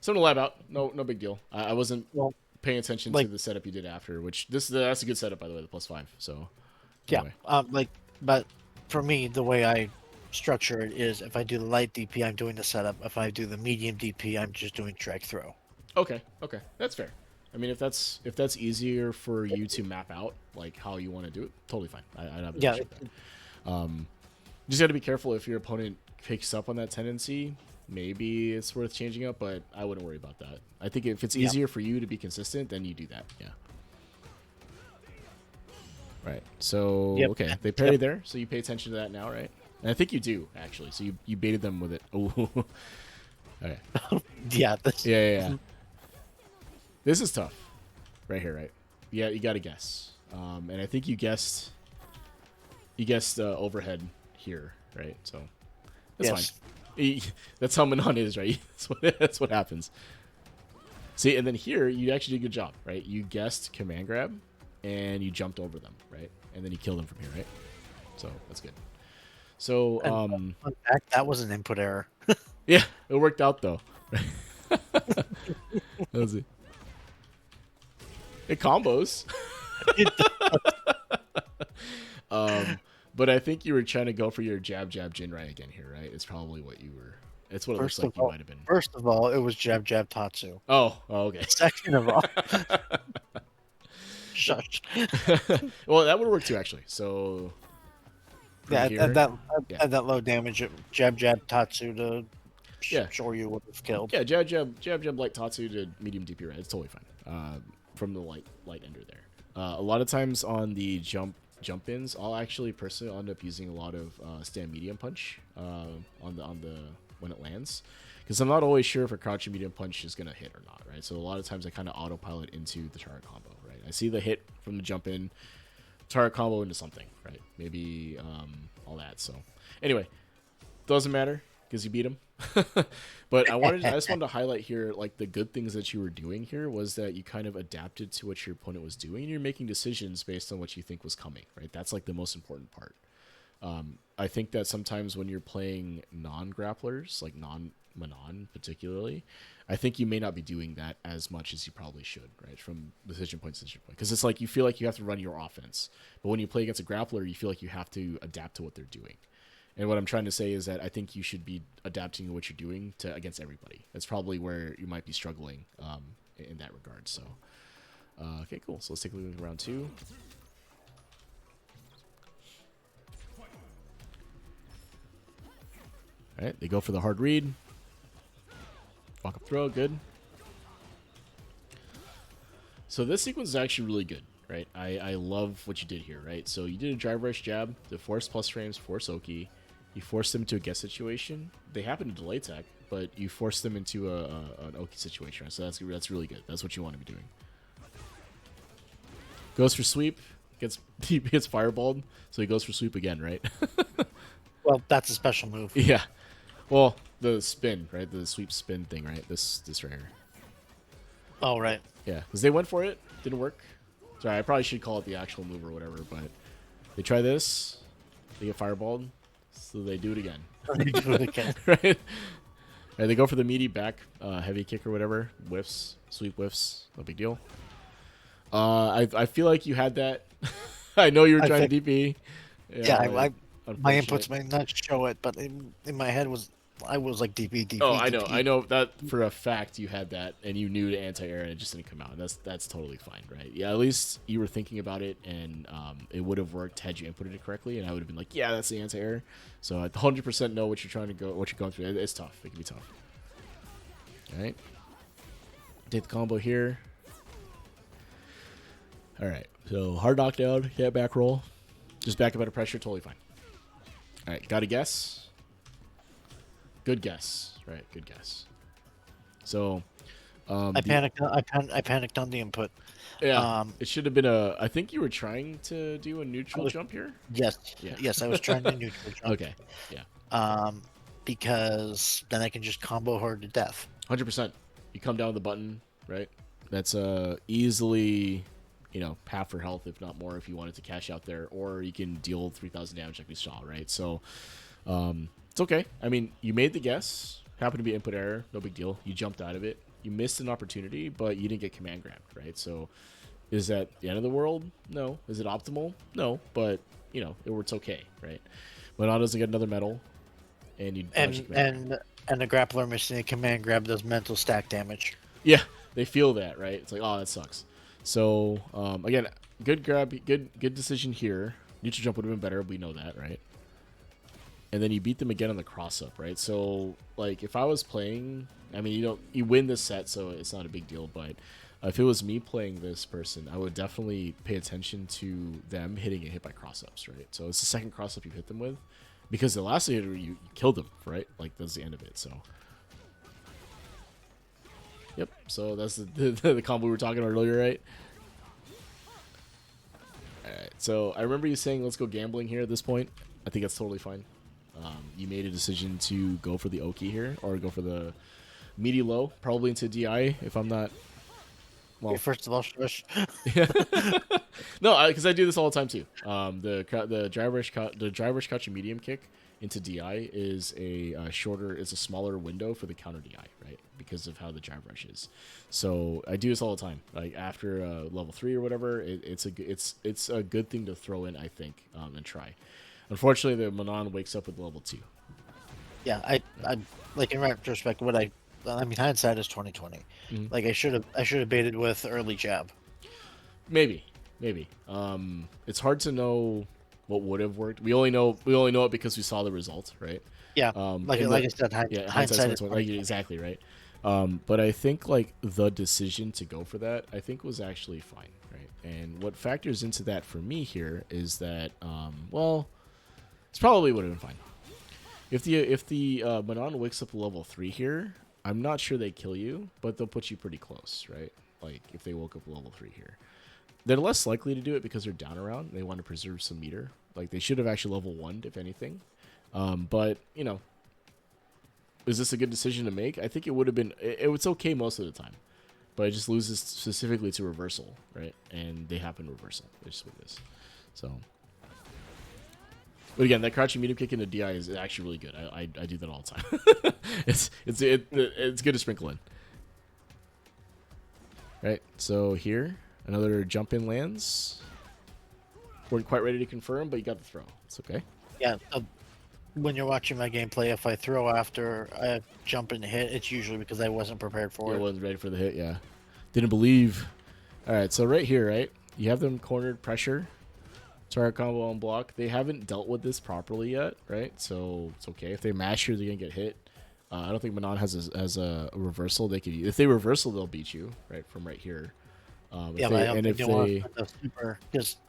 something to lab out. No big deal. I wasn't paying attention to the setup you did after, which that's a good setup by the way, the +5. So anyway. Yeah, but for me, the way I structure it is if I do the light DP, I'm doing the setup. If I do the medium DP, I'm just doing drag throw. Okay, that's fair. I mean, if that's easier for you to map out like how you want to do it, totally fine. I'd have no issue with that. Just got to be careful if your opponent picks up on that tendency. Maybe it's worth changing up, but I wouldn't worry about that. I think if it's easier for you to be consistent, then you do that. Yeah. Right. So okay, they parry there, so you pay attention to that now, right? And I think you do actually. So you baited them with it. Oh. Okay. Yeah. Yeah. This is tough, right here, right? Yeah, you got to guess. And I think you guessed overhead here, right? So that's fine. That's how Manon is, right? That's what happens. See, and then here you actually did a good job, right? You guessed command grab, and you jumped over them, right? And then you killed them from here, right? So that's good. So that was an input error. Yeah, it worked out though. That was it. It combos. But I think you were trying to go for your jab Jinrai again here, right? It's probably what you were. It's what it looks like you might have been. First of all, it was jab Tatsu. Oh, okay. Second of all, shush. Well, that would work too, actually. So at that low damage, jab Tatsu to sure you would have killed. Yeah, jab light Tatsu to medium DP, right? It's totally fine. From the light ender there. A lot of times on the jump ins, I'll actually personally end up using a lot of stand medium punch on the when it lands, because I'm not always sure if a crouching medium punch is gonna hit or not, right? So a lot of times I kind of autopilot into the target combo, right? I see the hit from the jump in, target combo into something, right? Maybe all that. So anyway, doesn't matter because you beat him. But I just wanted to highlight here, like, the good things that you were doing here was that you kind of adapted to what your opponent was doing, and you're making decisions based on what you think was coming, right? That's like the most important part. I think that sometimes when you're playing non-grapplers, like non-Manon particularly, I think you may not be doing that as much as you probably should, right? From decision point to decision point. Because it's like you feel like you have to run your offense. But when you play against a grappler, you feel like you have to adapt to what they're doing. And what I'm trying to say is that I think you should be adapting to what you're doing against everybody. That's probably where you might be struggling in that regard. So, okay, cool. So let's take a look at round 2. All right, they go for the hard read. Walk up throw, good. So this sequence is actually really good, right? I love what you did here, right? So you did a drive rush jab, the force plus frames, force Oki, You force them into a guess situation. They happen to delay tech, but you force them into an Oki situation. Right? So that's really good. That's what you want to be doing. Goes for sweep. He gets fireballed, so he goes for sweep again, right? Well, that's a special move. Yeah. Well, the spin, right? The sweep spin thing, right? This right here. Oh, right. Yeah, because they went for it, didn't work. Sorry, I probably should call it the actual move or whatever, but they try this, they get fireballed, so they do it again. Right? Right? They go for the meaty back heavy kick or whatever, whiffs, sweep whiffs, no big deal. I feel like you had that. I know you were trying to DP. Yeah, my inputs may not show it, but in my head I was like DP. Oh, DP. I know that for a fact you had that, and you knew to anti-air, and it just didn't come out. That's totally fine, right? Yeah, at least you were thinking about it, and it would have worked had you inputted it correctly, and I would have been like, yeah, that's the anti-air. So I 100% know what you're going through. It's tough. It can be tough. All right, take the combo here. All right, so hard knockdown, can't back roll, just back up under pressure, totally fine. All right, got a guess. Good guess. Right, good guess. So, I panicked. I panicked on the input. Yeah, it should have been a. I think you were trying to do a neutral jump here. Yes. Yeah. Yes, I was trying to neutral jump. Okay. Yeah. Because then I can just combo her to death. 100%. You come down with the button, right? That's easily, half her health, if not more, if you wanted to cash out there, or you can deal 3,000 damage like we saw, right? So, it's okay. I mean, you made the guess. Happened to be input error. No big deal. You jumped out of it. You missed an opportunity, but you didn't get command grabbed, right? So, is that the end of the world? No. Is it optimal? No. But it's okay, right? Manon doesn't get another medal, and you and the grappler missing a command grab does mental stack damage. Yeah, they feel that, right? It's like, oh, that sucks. So, again, good grab, good decision here. Neutral jump would have been better. We know that, right? And then you beat them again on the cross up, right? So, like, if I was playing, I mean, you win this set, so it's not a big deal. But if it was me playing this person, I would definitely pay attention to them hitting a hit by cross ups, right? So it's the second cross up you hit them with, because the last hit you killed them, right? Like, that's the end of it. So, yep. So that's the combo we were talking about earlier, right? All right. So I remember you saying, "Let's go gambling here." At this point, I think that's totally fine. You made a decision to go for the Oki here, or go for the meaty low, probably into DI, if I'm not. Well, first of all, shush. No, because I do this all the time too. The driverish cut your medium kick into DI is it's a smaller window for the counter DI, right? Because of how the drive rush is. So I do this all the time. Like after level 3 or whatever, it's a good thing to throw in, I think, and try. Unfortunately, the Manon wakes up with level 2. Yeah, I like in retrospect, hindsight is 2020. Mm-hmm. Like I should have baited with early jab. Maybe. It's hard to know what would have worked. We only know it because we saw the result, right? Yeah. Like I said, hindsight is exactly right. But I think like the decision to go for that, I think was actually fine, right? And what factors into that for me here is that, it's probably would have been fine. If the Manon wakes up level 3 here, I'm not sure they kill you, but they'll put you pretty close, right? Like if they woke up level 3 here, they're less likely to do it because they're down around. They want to preserve some meter. Like they should have actually level 1'd if anything. But is this a good decision to make? I think it would have been. It's okay most of the time, but it just loses specifically to reversal, right? And they happen reversal. It's just what it is. So. But again, that crouching medium kick into DI is actually really good. I do that all the time. it's good to sprinkle in. Right. So here, another jump in lands. Weren't quite ready to confirm, but you got the throw. It's okay. Yeah. When you're watching my gameplay, if I throw after I jump and hit, it's usually because I wasn't prepared for it. I wasn't ready for the hit. Yeah. Didn't believe. All right. So right here, right, you have them cornered pressure. Target combo on block. They haven't dealt with this properly yet, right? So it's okay. If they mash here, they're gonna get hit. I don't think Manon has a reversal. They could, if they reversal, they'll beat you, right, from right here. Yeah, If but I they don't and think if they want to they spend a super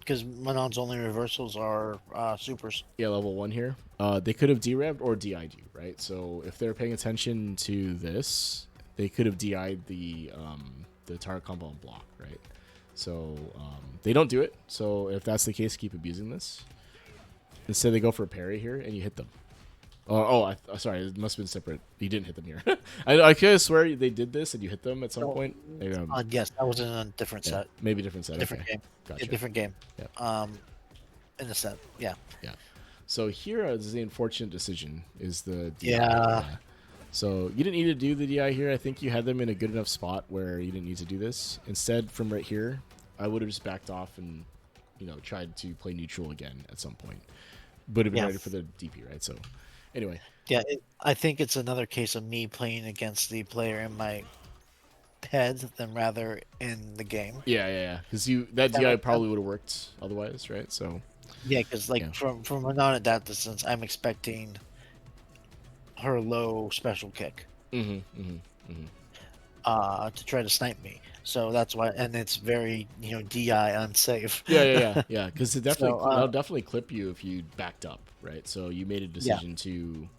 because Manon's only reversals are supers. yeah, level 1 here, they could have derevved or DI'd you, right? So if they're paying attention to this, they could have DI'd the target combo and block, right? So they don't do it. So if that's the case, keep abusing this. Instead, they go for a parry here, and you hit them. Sorry, it must have been separate. You didn't hit them here. I could have swear they did this, and you hit them at some So, point. Maybe, yes, that was in a different yeah, set, maybe different set. different Okay, game, gotcha. different game. Yeah. In the set, yeah, Yeah. So here is the unfortunate decision: is the DI. yeah, So you didn't need to do the DI here. I think you had them in a good enough spot where you didn't need to do this. Instead, from right here, I would have just backed off and, tried to play neutral again at some point. Would have been yeah, ready for the DP, right? So, anyway. yeah. I think it's another case of me playing against the player in my head than rather in the game. Yeah. Because If that that DI makes sense. probably would have worked otherwise, right? So, Yeah, because like yeah. from Manon at that distance, I'm expecting her low special kick to try to snipe me. So that's why, and it's very DI unsafe. Yeah. Because So that'll definitely clip you if you backed up, right? So you made a yeah, decision to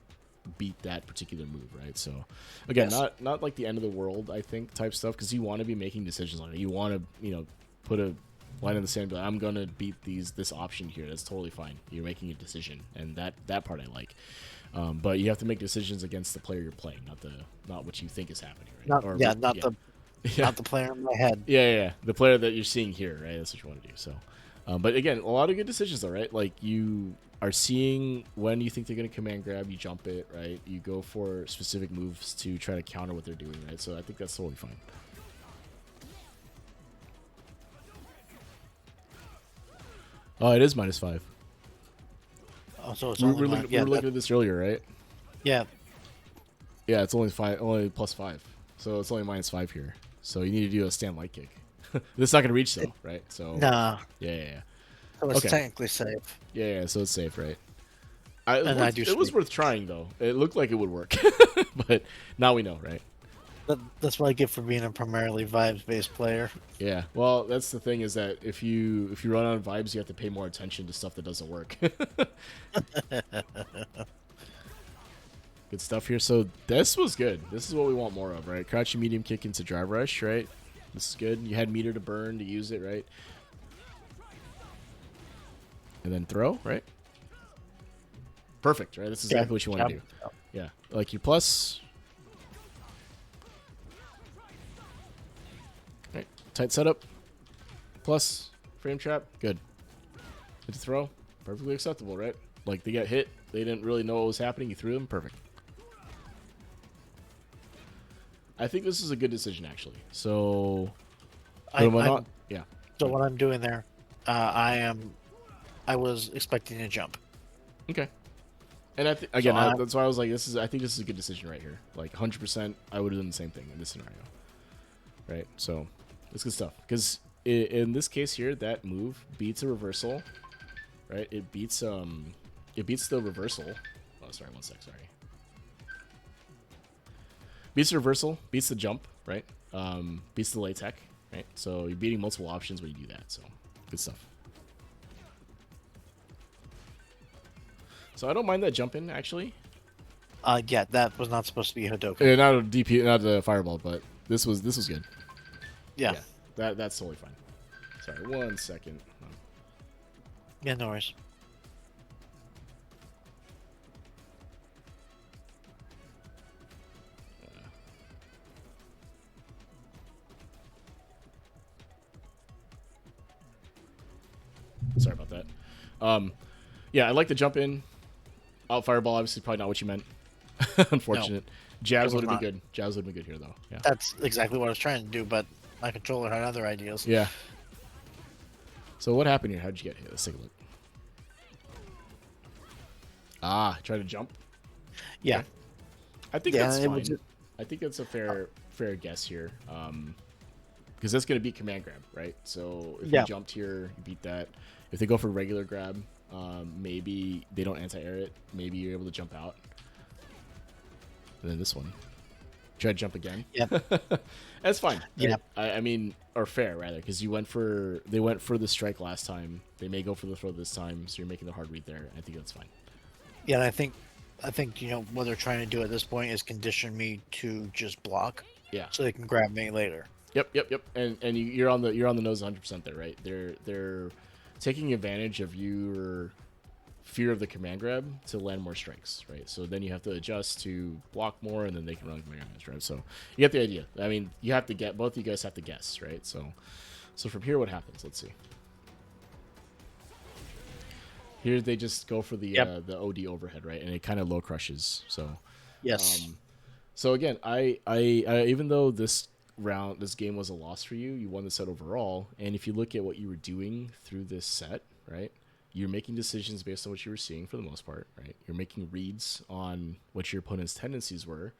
beat that particular move, right? So again, yes, not like the end of the world, I think, type stuff, because you want to be making decisions on it. You want to put a line in the sand, but I'm gonna beat this option here. That's totally fine. You're making a decision, and that part I like. But you have to make decisions against the player you're playing, not what you think is happening, right? not Or yeah, not yeah. the Yeah. not the player in my head. Yeah. The player that you're seeing here, right? That's what you want to do. So, but again, a lot of good decisions, though, right? Like you are seeing when you think they're going to command grab, you jump it, right? You go for specific moves to try to counter what they're doing, right? So I think that's totally fine. Oh, it is -5. Oh, so it's We only were, one. looking, we were looking at this earlier, right? Yeah, Yeah, it's only +5. So it's only -5 here. So you need to do a stand light kick. This is not going to reach, though, right? So nah. yeah. So it's Okay. technically safe, Yeah, so it's safe, right? and I do. It was worth trying, though. It looked like it would work, but now we know, right? That's what I get for being a primarily vibes-based player. Yeah. Well, that's the thing, is that if you run out of vibes, you have to pay more attention to stuff that doesn't work. Good stuff here. So this was good. This is what we want more of, right? Crouching medium kick into drive rush, right? This is good. You had meter to burn to use it, right? And then throw, right? Perfect, right? This is exactly what you want to do. Yeah. Like you plus. Right. Tight setup. Plus. Frame trap. Good. Hit to throw. Perfectly acceptable, right? Like they got hit. They didn't really know what was happening. You threw them. Perfect. I think this is a good decision, actually. So. Yeah. So what I'm doing there, I was expecting a jump. Okay. And that's why I was like, I think this is a good decision right here. Like 100%, I would have done the same thing in this scenario. Right? So, it's good stuff. Because in this case here, that move beats a reversal. Right? It beats the reversal. Oh, sorry, one sec, sorry. Beats the reversal, beats the jump, right? Beats the lay tech, right? So you're beating multiple options when you do that. So, good stuff. So I don't mind that jump in, actually. Yeah, that was not supposed to be Hadoken. Yeah, not a DP, not a fireball, but this was good. Yeah. That's totally fine. Sorry, 1 second. Yeah, no worries. Sorry about that. Yeah, I like the jump in. Out fireball, obviously, probably not what you meant. Unfortunate. No, Jabs would have not. been good. Jabs would have been good here, though. Yeah. That's exactly what I was trying to do, but my controller had other ideas. Yeah. So what happened here? How'd you get here? Let's take a look. Ah, try to jump. Yeah. Okay. I think Yeah, that's it fine. was- I think that's a fair guess here. Because that's going to beat command grab, right? So if Yeah. you jumped here, you beat that. If they go for regular grab, maybe they don't anti-air it. Maybe you're able to jump out. And then this one. Try to jump again. Yep. That's fine, right? Yep. I mean, or fair rather, because they went for the strike last time. They may go for the throw this time, so you're making the hard read there. I think that's fine. Yeah, and I think what they're trying to do at this point is condition me to just block, Yeah. so they can grab me later. Yep. And you're on the nose 100% there, right? They're taking advantage of your fear of the command grab to land more strikes, right? So then you have to adjust to block more, and then they can run command grabs, right? So you get the idea. I mean, you have to get both of you guys have to guess, right? So from here, what happens? Let's see. Here they just go for the OD overhead, right? And it kind of low crushes. So Yes. so again, I even though this game was a loss for you, you won the set overall. And if you look at what you were doing through this set, right? You're making decisions based on what you were seeing for the most part, right? You're making reads on what your opponent's tendencies were,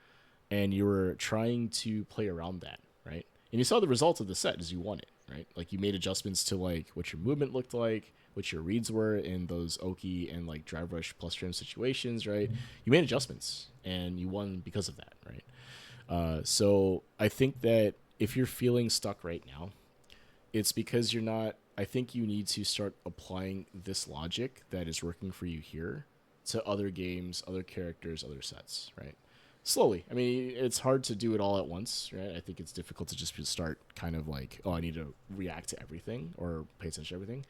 and you were trying to play around that, right? And you saw the result of the set as you won it, right? Like you made adjustments to like what your movement looked like, what your reads were in those Oki and like drive rush plus trim situations, right? You made adjustments and you won because of that, right? So I think that if you're feeling stuck right now, it's because you're not. I think you need to start applying this logic that is working for you here to other games, other characters, other sets, right? Slowly. I mean, it's hard to do it all at once, right? I think it's difficult to just start kind of like, oh, I need to react to everything or pay attention to everything.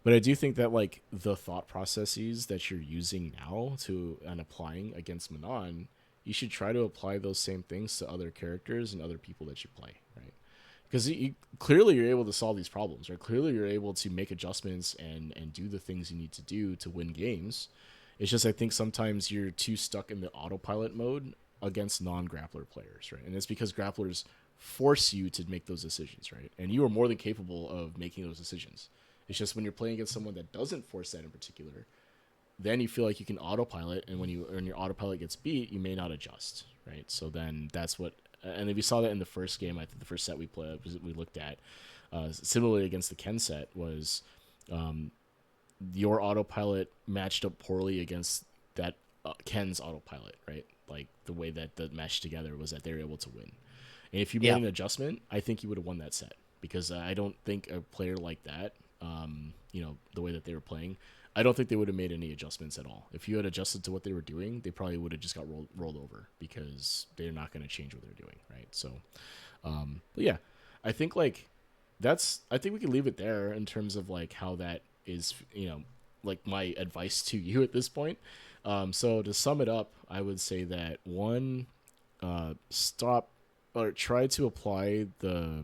But I do think that like the thought processes that you're using now to and applying against Manon, you should try to apply those same things to other characters and other people that you play, right? Because clearly you're able to solve these problems, right? Clearly you're able to make adjustments and do the things you need to do to win games. It's just I think sometimes you're too stuck in the autopilot mode against non-grappler players, right? And it's because grapplers force you to make those decisions, right? And you are more than capable of making those decisions. It's just when you're playing against someone that doesn't force that in particular, then you feel like you can autopilot, and when your autopilot gets beat, you may not adjust, right? So then that's what, and then we saw that in the first game. I think the first set we looked at, similarly against the Ken set, was your autopilot matched up poorly against that Ken's autopilot, right? Like the way that the matched together was that they were able to win. And if you made an adjustment, I think you would have won that set, because I don't think a player like that, the way that they were playing, I don't think they would have made any adjustments at all. If you had adjusted to what they were doing, they probably would have just got rolled over, because they're not going to change what they're doing, right? So, but yeah, I think like I think we can leave it there in terms of like how that is, like my advice to you at this point. So to sum it up, I would say that one, stop or try to apply The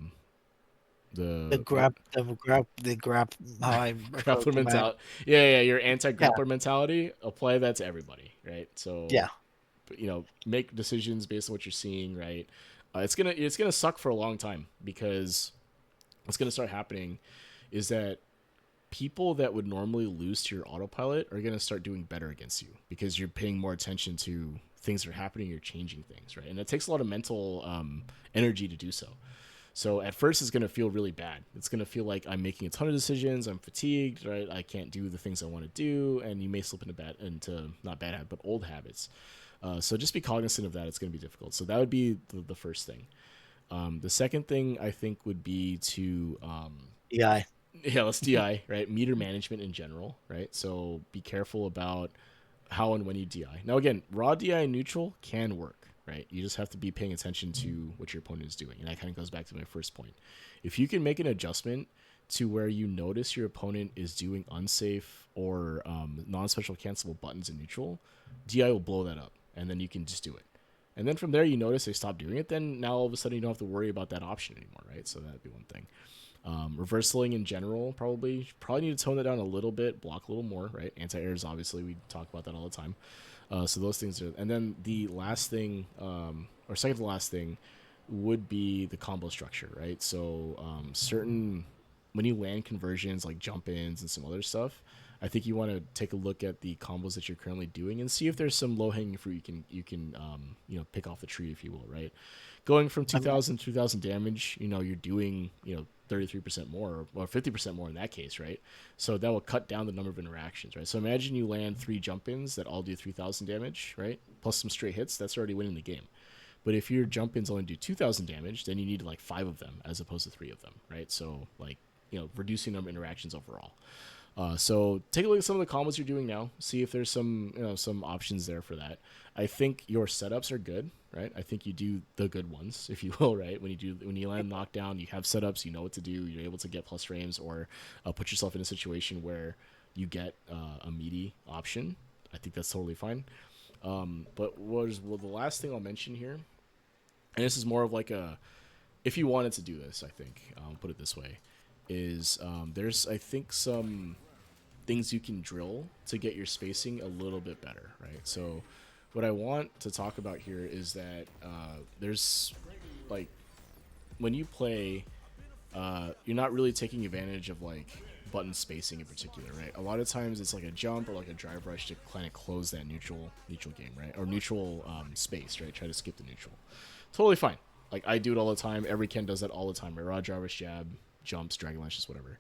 grab, how I refer grappler to my mentality. Yeah, your yeah, anti-grappler mentality. Apply that to everybody, right? So, yeah. make decisions based on what you're seeing, right? It's gonna suck for a long time, because what's gonna start happening is that people that would normally lose to your autopilot are gonna start doing better against you, because you're paying more attention to things that are happening. You're changing things, right? And it takes a lot of mental energy to do so. So at first, it's going to feel really bad. It's going to feel like I'm making a ton of decisions. I'm fatigued, right? I can't do the things I want to do, and you may slip into not bad habit, but old habits. So just be cognizant of that. It's going to be difficult. So that would be the first thing. The second thing I think would be to Yeah. yeah, let's DI, right? Meter management in general, right? So be careful about how and when you DI. Now, again, raw DI and neutral can work, right? You just have to be paying attention to what your opponent is doing. And that kind of goes back to my first point. If you can make an adjustment to where you notice your opponent is doing unsafe or non-special cancelable buttons in neutral, DI will blow that up, and then you can just do it. And then from there, you notice they stop doing it, then now all of a sudden you don't have to worry about that option anymore, right? So that'd be one thing. Reversaling in general, probably need to tone that down a little bit, block a little more, right? Anti-airs, obviously, we talk about that all the time. So those things are, and then the last thing, or second to last thing, would be the combo structure, right? So certain, when you land conversions like jump ins and some other stuff, I think you want to take a look at the combos that you're currently doing and see if there's some low hanging fruit you can pick off the tree, if you will, right? Going from 2,000 to 2,000 damage, you're doing 33% more, or 50% more in that case, right? So that will cut down the number of interactions, right? So imagine you land 3 jump ins that all do 3,000 damage, right? Plus some straight hits, that's already winning the game. But if your jump ins only do 2,000 damage, then you need like 5 of them as opposed to 3 of them, right? So like, reducing number of interactions overall. So take a look at some of the combos you're doing now. See if there's some options there for that. I think your setups are good, right? I think you do the good ones, if you will, right? When you land knockdown, you have setups, you know what to do. You're able to get plus frames or put yourself in a situation where you get a meaty option. I think that's totally fine. But the last thing I'll mention here, and this is more of like if you wanted to do this, I think put it this way, is there's I think some things you can drill to get your spacing a little bit better, right? So what I want to talk about here is that there's like when you play, you're not really taking advantage of like button spacing in particular, right? A lot of times it's like a jump or like a drive rush to kind of close that neutral game, right? Or neutral space, right? Try to skip the neutral. Totally fine. Like I do it all the time. Every Ken does that all the time. Right? Raw drive rush, jab, jumps, dragon lashes, whatever.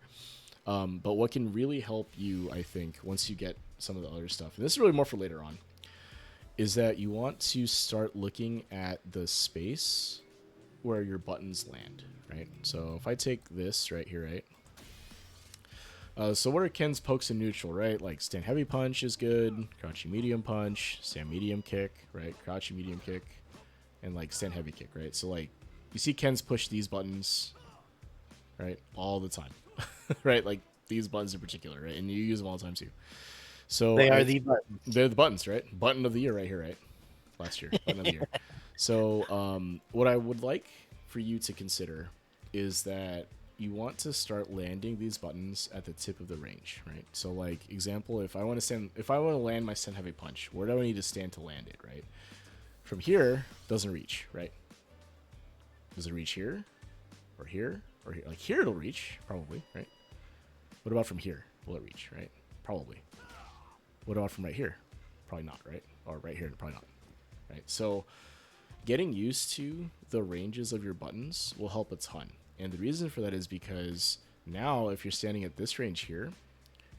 But what can really help you, I think, once you get some of the other stuff, and this is really more for later on, is that you want to start looking at the space where your buttons land, right? So if I take this right here, right? So what are Ken's pokes in neutral, right? Like stand heavy punch is good, crouching medium punch, stand medium kick, right? Crouching medium kick, and like stand heavy kick, right? So like you see Ken's push these buttons, right, all the time, right? Like these buttons in particular, right? And you use them all the time too. So They are the buttons. they're the buttons, right? Button of the year right here, right? Last year, button of the year. So what I would like for you to consider is that you want to start landing these buttons at the tip of the range, right? So like example, if I want to land my stand heavy punch, where do I need to stand to land it, right? From here, doesn't reach, right? Does it reach here? Or here? Or here? Like here it'll reach, probably, right? What about from here? Will it reach, right? Probably. What about from right here? Probably not, right? Or right here, probably not, right? So getting used to the ranges of your buttons will help a ton. And the reason for that is because now if you're standing at this range here,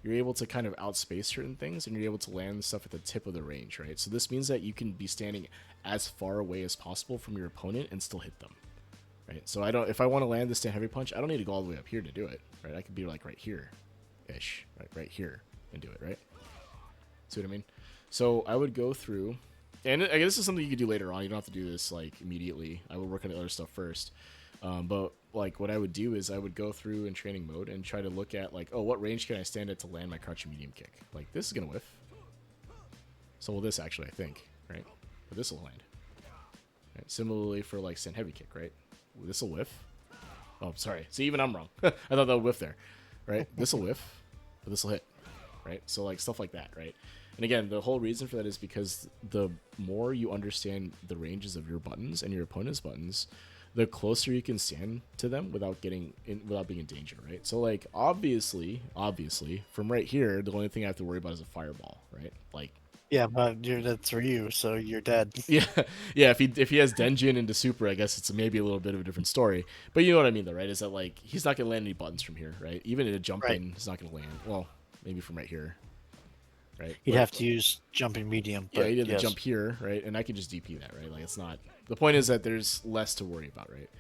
you're able to kind of outspace certain things and you're able to land stuff at the tip of the range, right? So this means that you can be standing as far away as possible from your opponent and still hit them, right? So if I want to land the stand heavy punch, I don't need to go all the way up here to do it, right? I could be like right here-ish, right here and do it, right? See what I mean? So I would go through, and I guess this is something you could do later on. You don't have to do this like immediately. I would work on the other stuff first. But like what I would do is I would go through in training mode and try to look at like, oh, what range can I stand at to land my crouching medium kick? Like this is gonna whiff. So will this actually, I think, right? But this will land. Right? Similarly for like stand heavy kick, right? This will whiff. Oh, sorry. See, even I'm wrong. I thought that would whiff there, right? This will whiff, but this will hit, right? So like stuff like that, right? And again, the whole reason for that is because the more you understand the ranges of your buttons and your opponent's buttons, the closer you can stand to them without being in danger, right? So like obviously, from right here, the only thing I have to worry about is a fireball, right? Like Yeah, but that's for you, so you're dead. yeah, yeah. If he has Denjin into super, I guess it's maybe a little bit of a different story. But you know what I mean, though, right? Is that like he's not gonna land any buttons from here, right? Even in a jump in, he's not gonna land. Well, maybe from right here, right? You'd have to use jumping medium. Yeah, But he did the yes. jump here, right? And I could just DP that, right? Like it's not. The point is that there's less to worry about, right?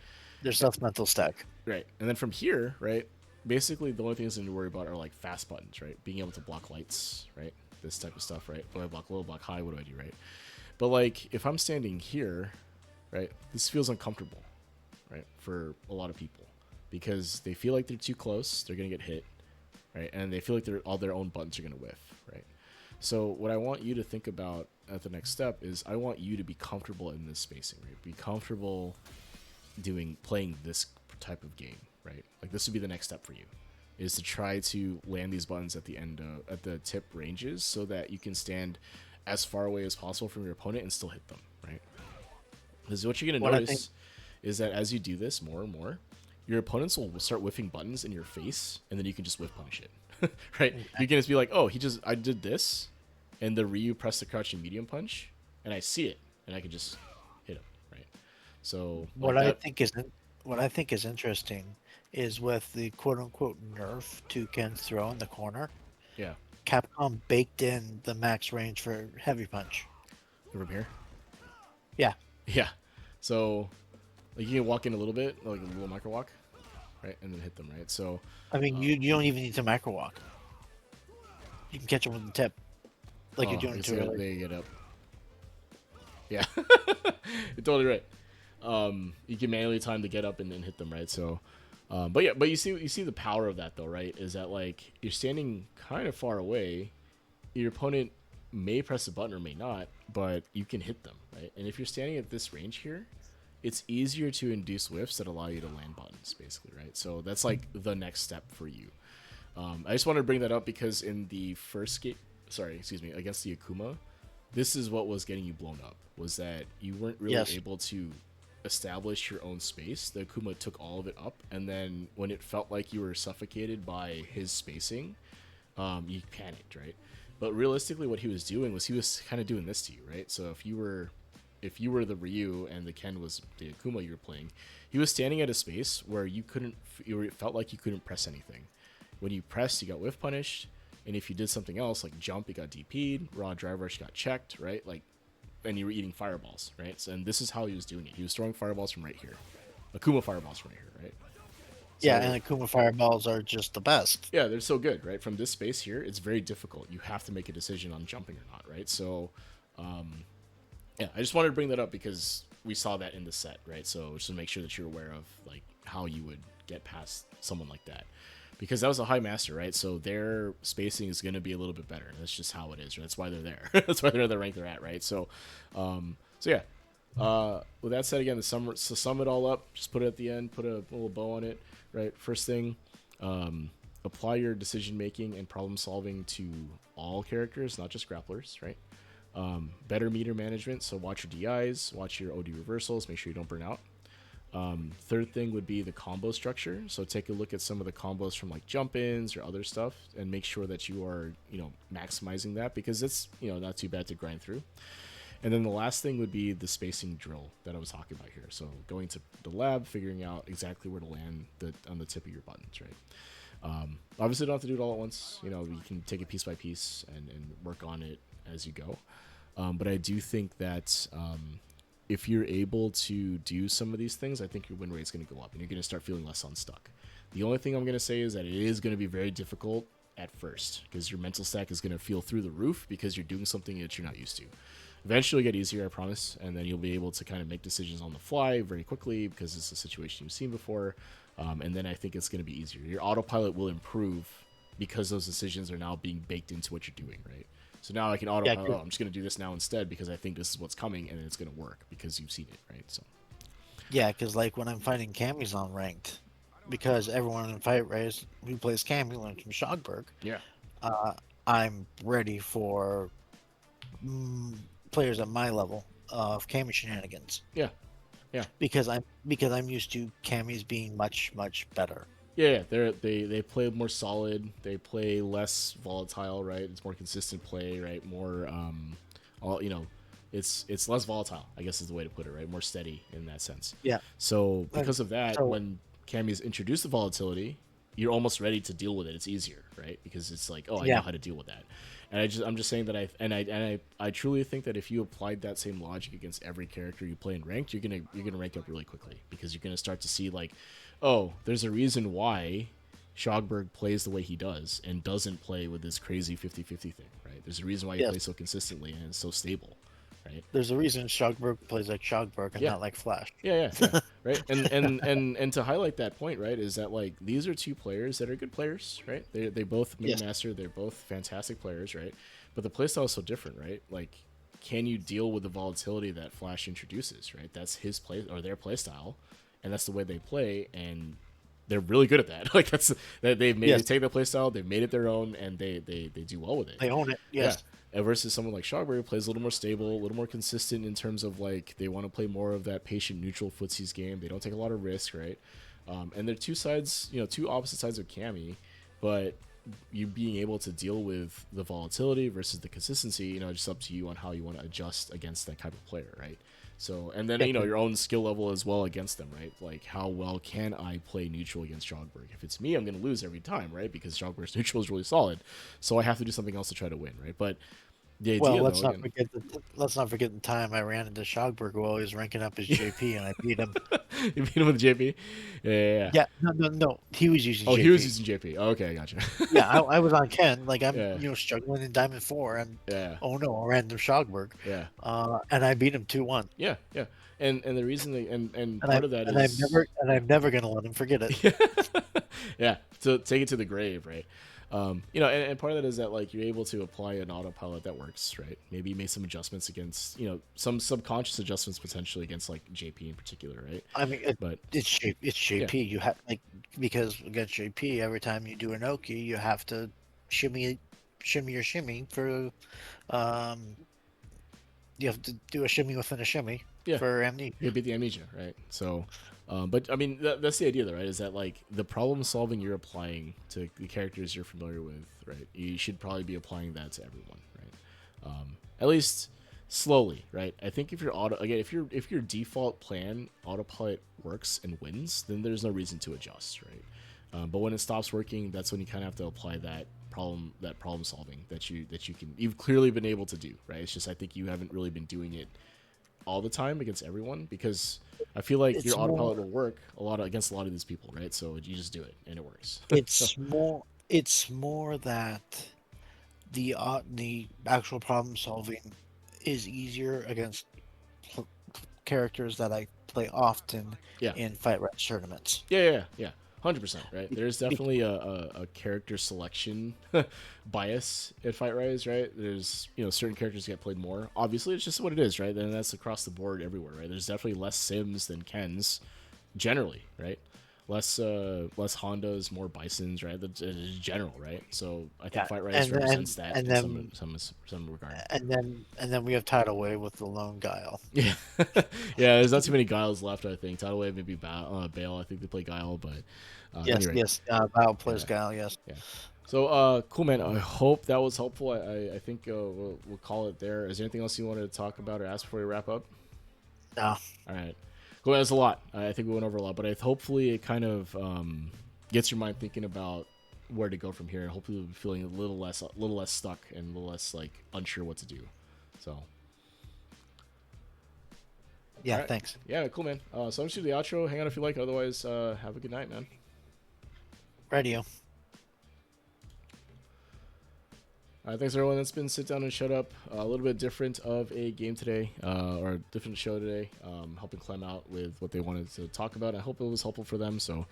There's less mental stack. Right. And then from here, right? Basically, the only things I need to worry about are like fast buttons, right? Being able to block lights, right? This type of stuff, right? Do I block low, block high? What do I do, right? But like if I'm standing here, right? This feels uncomfortable, right? For a lot of people because they feel like they're too close, they're gonna get hit, right? And they feel like all their own buttons are gonna whiff, right? So what I want you to think about at the next step is I want you to be comfortable in this spacing, right? Be comfortable playing this type of game, right? Like this would be the next step for you, is to try to land these buttons at the end, at the tip ranges, so that you can stand as far away as possible from your opponent and still hit them, right? Because what you're gonna notice is that as you do this more and more, your opponents will start whiffing buttons in your face, and then you can just whiff punish it, right? Okay. You can just be like, oh, I did this, and the Ryu pressed the crouching medium punch, and I see it, and I can just hit him, right? So what I think is interesting is with the quote unquote nerf to Ken's throw in the corner. Yeah. Capcom baked in the max range for heavy punch. From here. Yeah. Yeah. So like you can walk in a little bit, like a little micro walk, right, and then hit them, right. So I mean, you don't even need to macro walk. You can catch them with the tip, like you're I doing guess too early. they get up. Yeah, you're totally right. You can manually time to get up and then hit them, right? So, but you see the power of that though, right? Is that like you're standing kind of far away, your opponent may press a button or may not, but you can hit them, right? And if you're standing at this range here, it's easier to induce whiffs that allow you to land buttons, basically, right? So that's like the next step for you. I just wanted to bring that up because in the first game, against the Akuma, this is what was getting you blown up, was that you weren't really Yes. able to establish your own space. The Akuma took all of it up, and then when it felt like you were suffocated by his spacing, you panicked, right? But realistically, what he was doing was he was kind of doing this to you, right? So if you were the Ryu and the Ken was the Akuma you were playing, he was standing at a space where it felt like you couldn't press anything. When you pressed, you got whiff punished, and if you did something else like jump, you got DP'd, raw drive rush got checked, right? Like, and you were eating fireballs, right? So, and this is how he was doing it. He was throwing fireballs from right here, Akuma fireballs from right here, right? Yeah, So, and Akuma fireballs are just the best. yeah, they're so good, right? From this space here, it's very difficult. You have to make a decision on jumping or not, right? So, yeah, I just wanted to bring that up because we saw that in the set, right? So just to make sure that you're aware of like how you would get past someone like that, because that was a high master, right? So their spacing is going to be a little bit better. That's just how it is. Right? That's why they're there. That's why they're the rank they're at, right? So, so yeah. With that said, again, to sum it all up, just put it at the end, put a little bow on it, right? First thing, apply your decision making and problem solving to all characters, not just grapplers, right? Better meter management, so watch your DIs, watch your OD reversals, make sure you don't burn out. Third thing would be the combo structure, so take a look at some of the combos from like jump ins or other stuff and make sure that you are maximizing that, because it's not too bad to grind through. And then the last thing would be the spacing drill that I was talking about here, so going to the lab, figuring out exactly where to land on the tip of your buttons, right? Obviously don't have to do it all at once, you can take it piece by piece and work on it as you go. But I do think that if you're able to do some of these things, I think your win rate is going to go up and you're going to start feeling less unstuck. The only thing I'm going to say is that it is going to be very difficult at first because your mental stack is going to feel through the roof because you're doing something that you're not used to. Eventually it'll get easier, I promise, and then you'll be able to kind of make decisions on the fly very quickly because it's a situation you've seen before. And then I think it's going to be easier. Your autopilot will improve because those decisions are now being baked into what you're doing, right? So now I can autopilot, I'm just going to do this now instead because I think this is what's coming and it's going to work because you've seen it, right? So Yeah, because like when I'm fighting Cammys on ranked, because everyone in Fight Race who plays Cammy learns from Shogberg, yeah, I'm ready for players at my level of Cammy shenanigans. yeah, yeah. Because I'm used to Cammys being much better. Yeah, they play more solid. They play less volatile, right? It's more consistent play, right? More, it's less volatile, I guess is the way to put it, right? More steady in that sense. Yeah. So because of that, So- when Cammy's introduced the volatility, you're almost ready to deal with it. It's easier, right? Because it's like, I know how to deal with that. And I'm just saying that I truly think that if you applied that same logic against every character you play in ranked, you're gonna rank up really quickly because you're gonna start to see like, oh, there's a reason why Shogberg plays the way he does and doesn't play with this crazy 50-50 thing, right? There's a reason why he plays so consistently and is so stable, right? There's a reason Shogberg plays like Shogberg and not like Flash. Yeah, right. And to highlight that point, right, is that like these are two players that are good players, right? They both master, they're both fantastic players, right? But the playstyle is so different, right? Like, can you deal with the volatility that Flash introduces, right? That's his play or their playstyle, and that's the way they play, and they're really good at that. Like they take their playstyle, they've made it their own, and they do well with it. They own it. Yes. Yeah. And versus someone like Shogberg who plays a little more stable, a little more consistent in terms of like they want to play more of that patient neutral footsies game. They don't take a lot of risk, right? And they're two sides, two opposite sides of Cammy, but you being able to deal with the volatility versus the consistency, just up to you on how you want to adjust against that type of player, right? So, and then, your own skill level as well against them, right? Like, how well can I play neutral against Shogberg? If it's me, I'm going to lose every time, right? Because Shogberg's neutral is really solid. So I have to do something else to try to win, right? But The Well, idea, though, again, let's not forget the time I ran into Schogberg while he was ranking up his JP and I beat him. you beat him with JP. Yeah, yeah, yeah. Yeah, no. He was using Oh, he was JP. using JP. Oh, okay, gotcha. Yeah, I was on Ken. Like I'm, Yeah, struggling in Diamond 4, and yeah, oh no, I ran into Schogberg, yeah, and I beat him 2-1. yeah, yeah. And the reason and And I part of that and I'm is never and I'm never gonna let him forget it. yeah, yeah, to take it to the grave, right? And part of that is that like you're able to apply an autopilot that works, right? Maybe you make some adjustments against, some subconscious adjustments potentially against like JP in particular, right? I mean, But it's yeah, JP. You have because against JP, every time you do an Oki, you have to shimmy, shimmy or shimmy for um. You have to do a shimmy within a shimmy yeah, for amnesia. you beat the amnesia, right? So, but I mean that's the idea, though, right? Is that like the problem solving you're applying to the characters you're familiar with, right? You should probably be applying that to everyone, right? At least slowly, right? I think if your if your default plan autopilot works and wins, then there's no reason to adjust, right? But when it stops working, that's when you kind of have to apply that problem solving you've clearly been able to do, right? It's just I think you haven't really been doing it all the time against everyone, because I feel like your It's autopilot more. will work against a lot of these people, right? So you just do it and it works. So It's more. It's more that the actual problem solving is easier against pl- characters that I play often yeah, in Fight Rights tournaments. yeah, 100%, right? Be- There's be- definitely a character selection bias at Fight Rise, right? There's certain characters get played more. Obviously, it's just what it is, right? And that's across the board everywhere, right? There's definitely less Sims than Kens, generally, right? Less Hondas, more Bisons, right? That's general, right? So I think yeah, Fight Rise and then represents that and in some then some some regard. and then we have Tidal Wave with the Lone Guile. Yeah, yeah. There's not too many Guiles left. I think Tidal Wave, maybe Bale. I think they play Guile, but Yes, anyway, yes. Guile yeah, plays Guile. Yes. yeah. So cool, man. I hope that was helpful. I think we'll call it there. Is there anything else you wanted to talk about or ask before we wrap up? No. All right. Cool. That's a lot. I think we went over a lot, but hopefully it kind of gets your mind thinking about where to go from here, and hopefully you'll be feeling a little less stuck and a little less like unsure what to do. So. All Yeah. right. Thanks. Yeah, cool, man. So I'm just do the outro. Hang on if you like. Otherwise, have a good night, man. Radio. All right, thanks everyone. That's been Sit Down and Shut Up. A little bit different of a game today, or a different show today. Helping Clem out with what they wanted to talk about. I hope it was helpful for them. So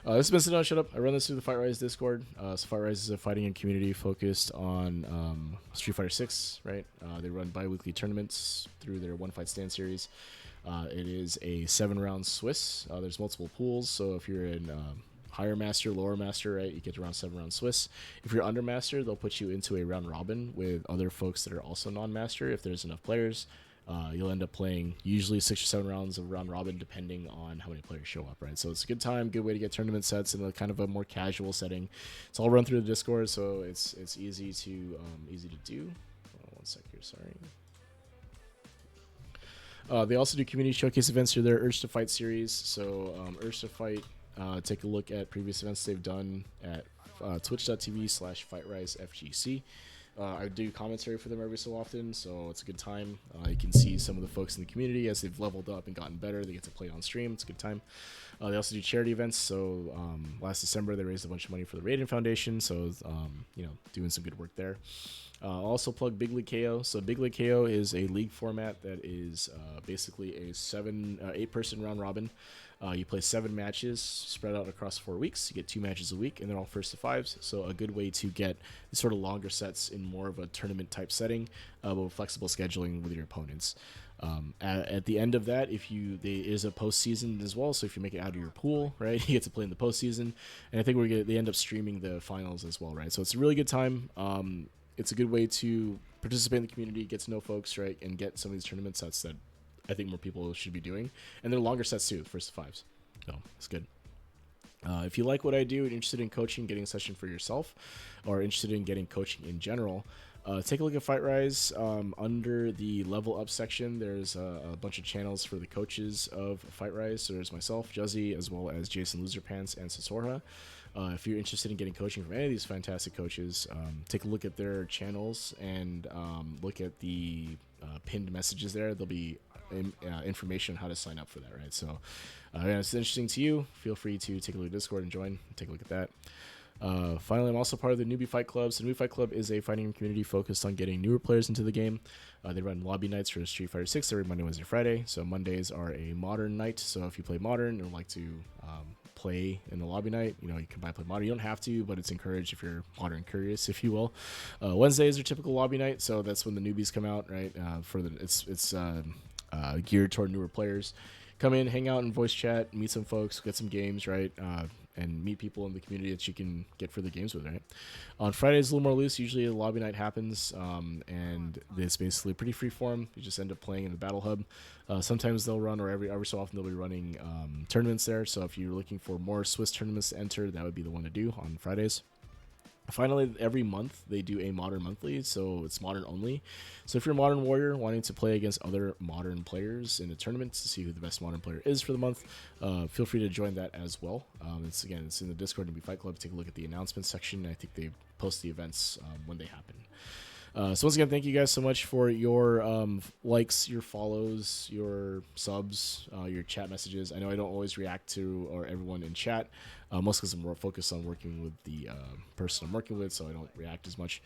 this has been Sit Down and Shut Up. I run this through the Fight Rise Discord. So Fight Rise is a fighting game community focused on Street Fighter 6, right? They run bi-weekly tournaments through their One Fight Stand series. It is a 7-round Swiss. There's multiple pools, so if you're in higher master, lower master, right, you get around 7-round Swiss. If you're under master, they'll put you into a round robin with other folks that are also non-master. If there's enough players, you'll end up playing usually 6 or 7 rounds of round robin, depending on how many players show up, right? So it's a good time, good way to get tournament sets in a kind of a more casual setting. It's all run through the Discord, so it's easy to do. One sec here, sorry. They also do community showcase events through their Urge to Fight series. So Urge to Fight, take a look at previous events they've done at twitch.tv/FightRiseFGC. I do commentary for them every so often, so it's a good time. You can see some of the folks in the community as they've leveled up and gotten better. They get to play on stream. It's a good time. They also do charity events. So last December, they raised a bunch of money for the Radiant Foundation. So, doing some good work there. Also plug Big League KO. So Big League KO is a league format that is basically a 8-person round robin. You play 7 matches spread out across 4 weeks. You get 2 matches a week, and they're all first to 5s. So a good way to get sort of longer sets in more of a tournament type setting, but with flexible scheduling with your opponents. At the end of that, there is a postseason as well. So if you make it out of your pool, right, you get to play in the postseason. And I think they end up streaming the finals as well, right? So it's a really good time. It's a good way to participate in the community, get to know folks, right, and get some of these tournament sets that I think more people should be doing. And they're longer sets too, first to 5s. So it's good. If you like what I do and interested in coaching, getting a session for yourself, or interested in getting coaching in general, take a look at Fight Rise. Under the level up section, there's a bunch of channels for the coaches of Fight Rise. So there's myself, Juzzy, as well as Jason Loserpants and Sasorha. If you're interested in getting coaching from any of these fantastic coaches, take a look at their channels and look at the pinned messages there. There'll be information on how to sign up for that, right? So if it's interesting to you, feel free to take a look at Discord and join. Take a look at that. Finally, I'm also part of the Newbie Fight Club. So, Newbie Fight Club is a fighting community focused on getting newer players into the game. They run lobby nights for Street Fighter 6 every Monday, Wednesday, Friday. So, Mondays are a modern night. So, if you play modern and would like to play in the lobby night, you can buy play modern. You don't have to, but it's encouraged if you're modern curious, if you will. Wednesdays are typical lobby night. So, that's when the newbies come out, right? It's geared toward newer players. Come in, hang out, and voice chat, meet some folks, get some games, right? And meet people in the community that you can get further games with, right? On Fridays, a little more loose. Usually, a lobby night happens, and it's basically pretty free form. You just end up playing in the battle hub. Sometimes they'll run, or every so often they'll be running tournaments there. So if you're looking for more Swiss tournaments to enter, that would be the one to do on Fridays. Finally, every month they do a modern monthly, so it's modern only. So if you're a modern warrior wanting to play against other modern players in a tournament to see who the best modern player is for the month, feel free to join that as well. It's in the Discord and Fight Club. Take a look at the announcements section. I think they post the events when they happen. So once again, thank you guys so much for your likes, your follows, your subs, your chat messages. I know I don't always react to or everyone in chat, mostly because I'm more focused on working with the person I'm working with, so I don't react as much.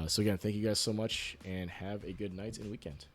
So again, thank you guys so much, and have a good night and weekend.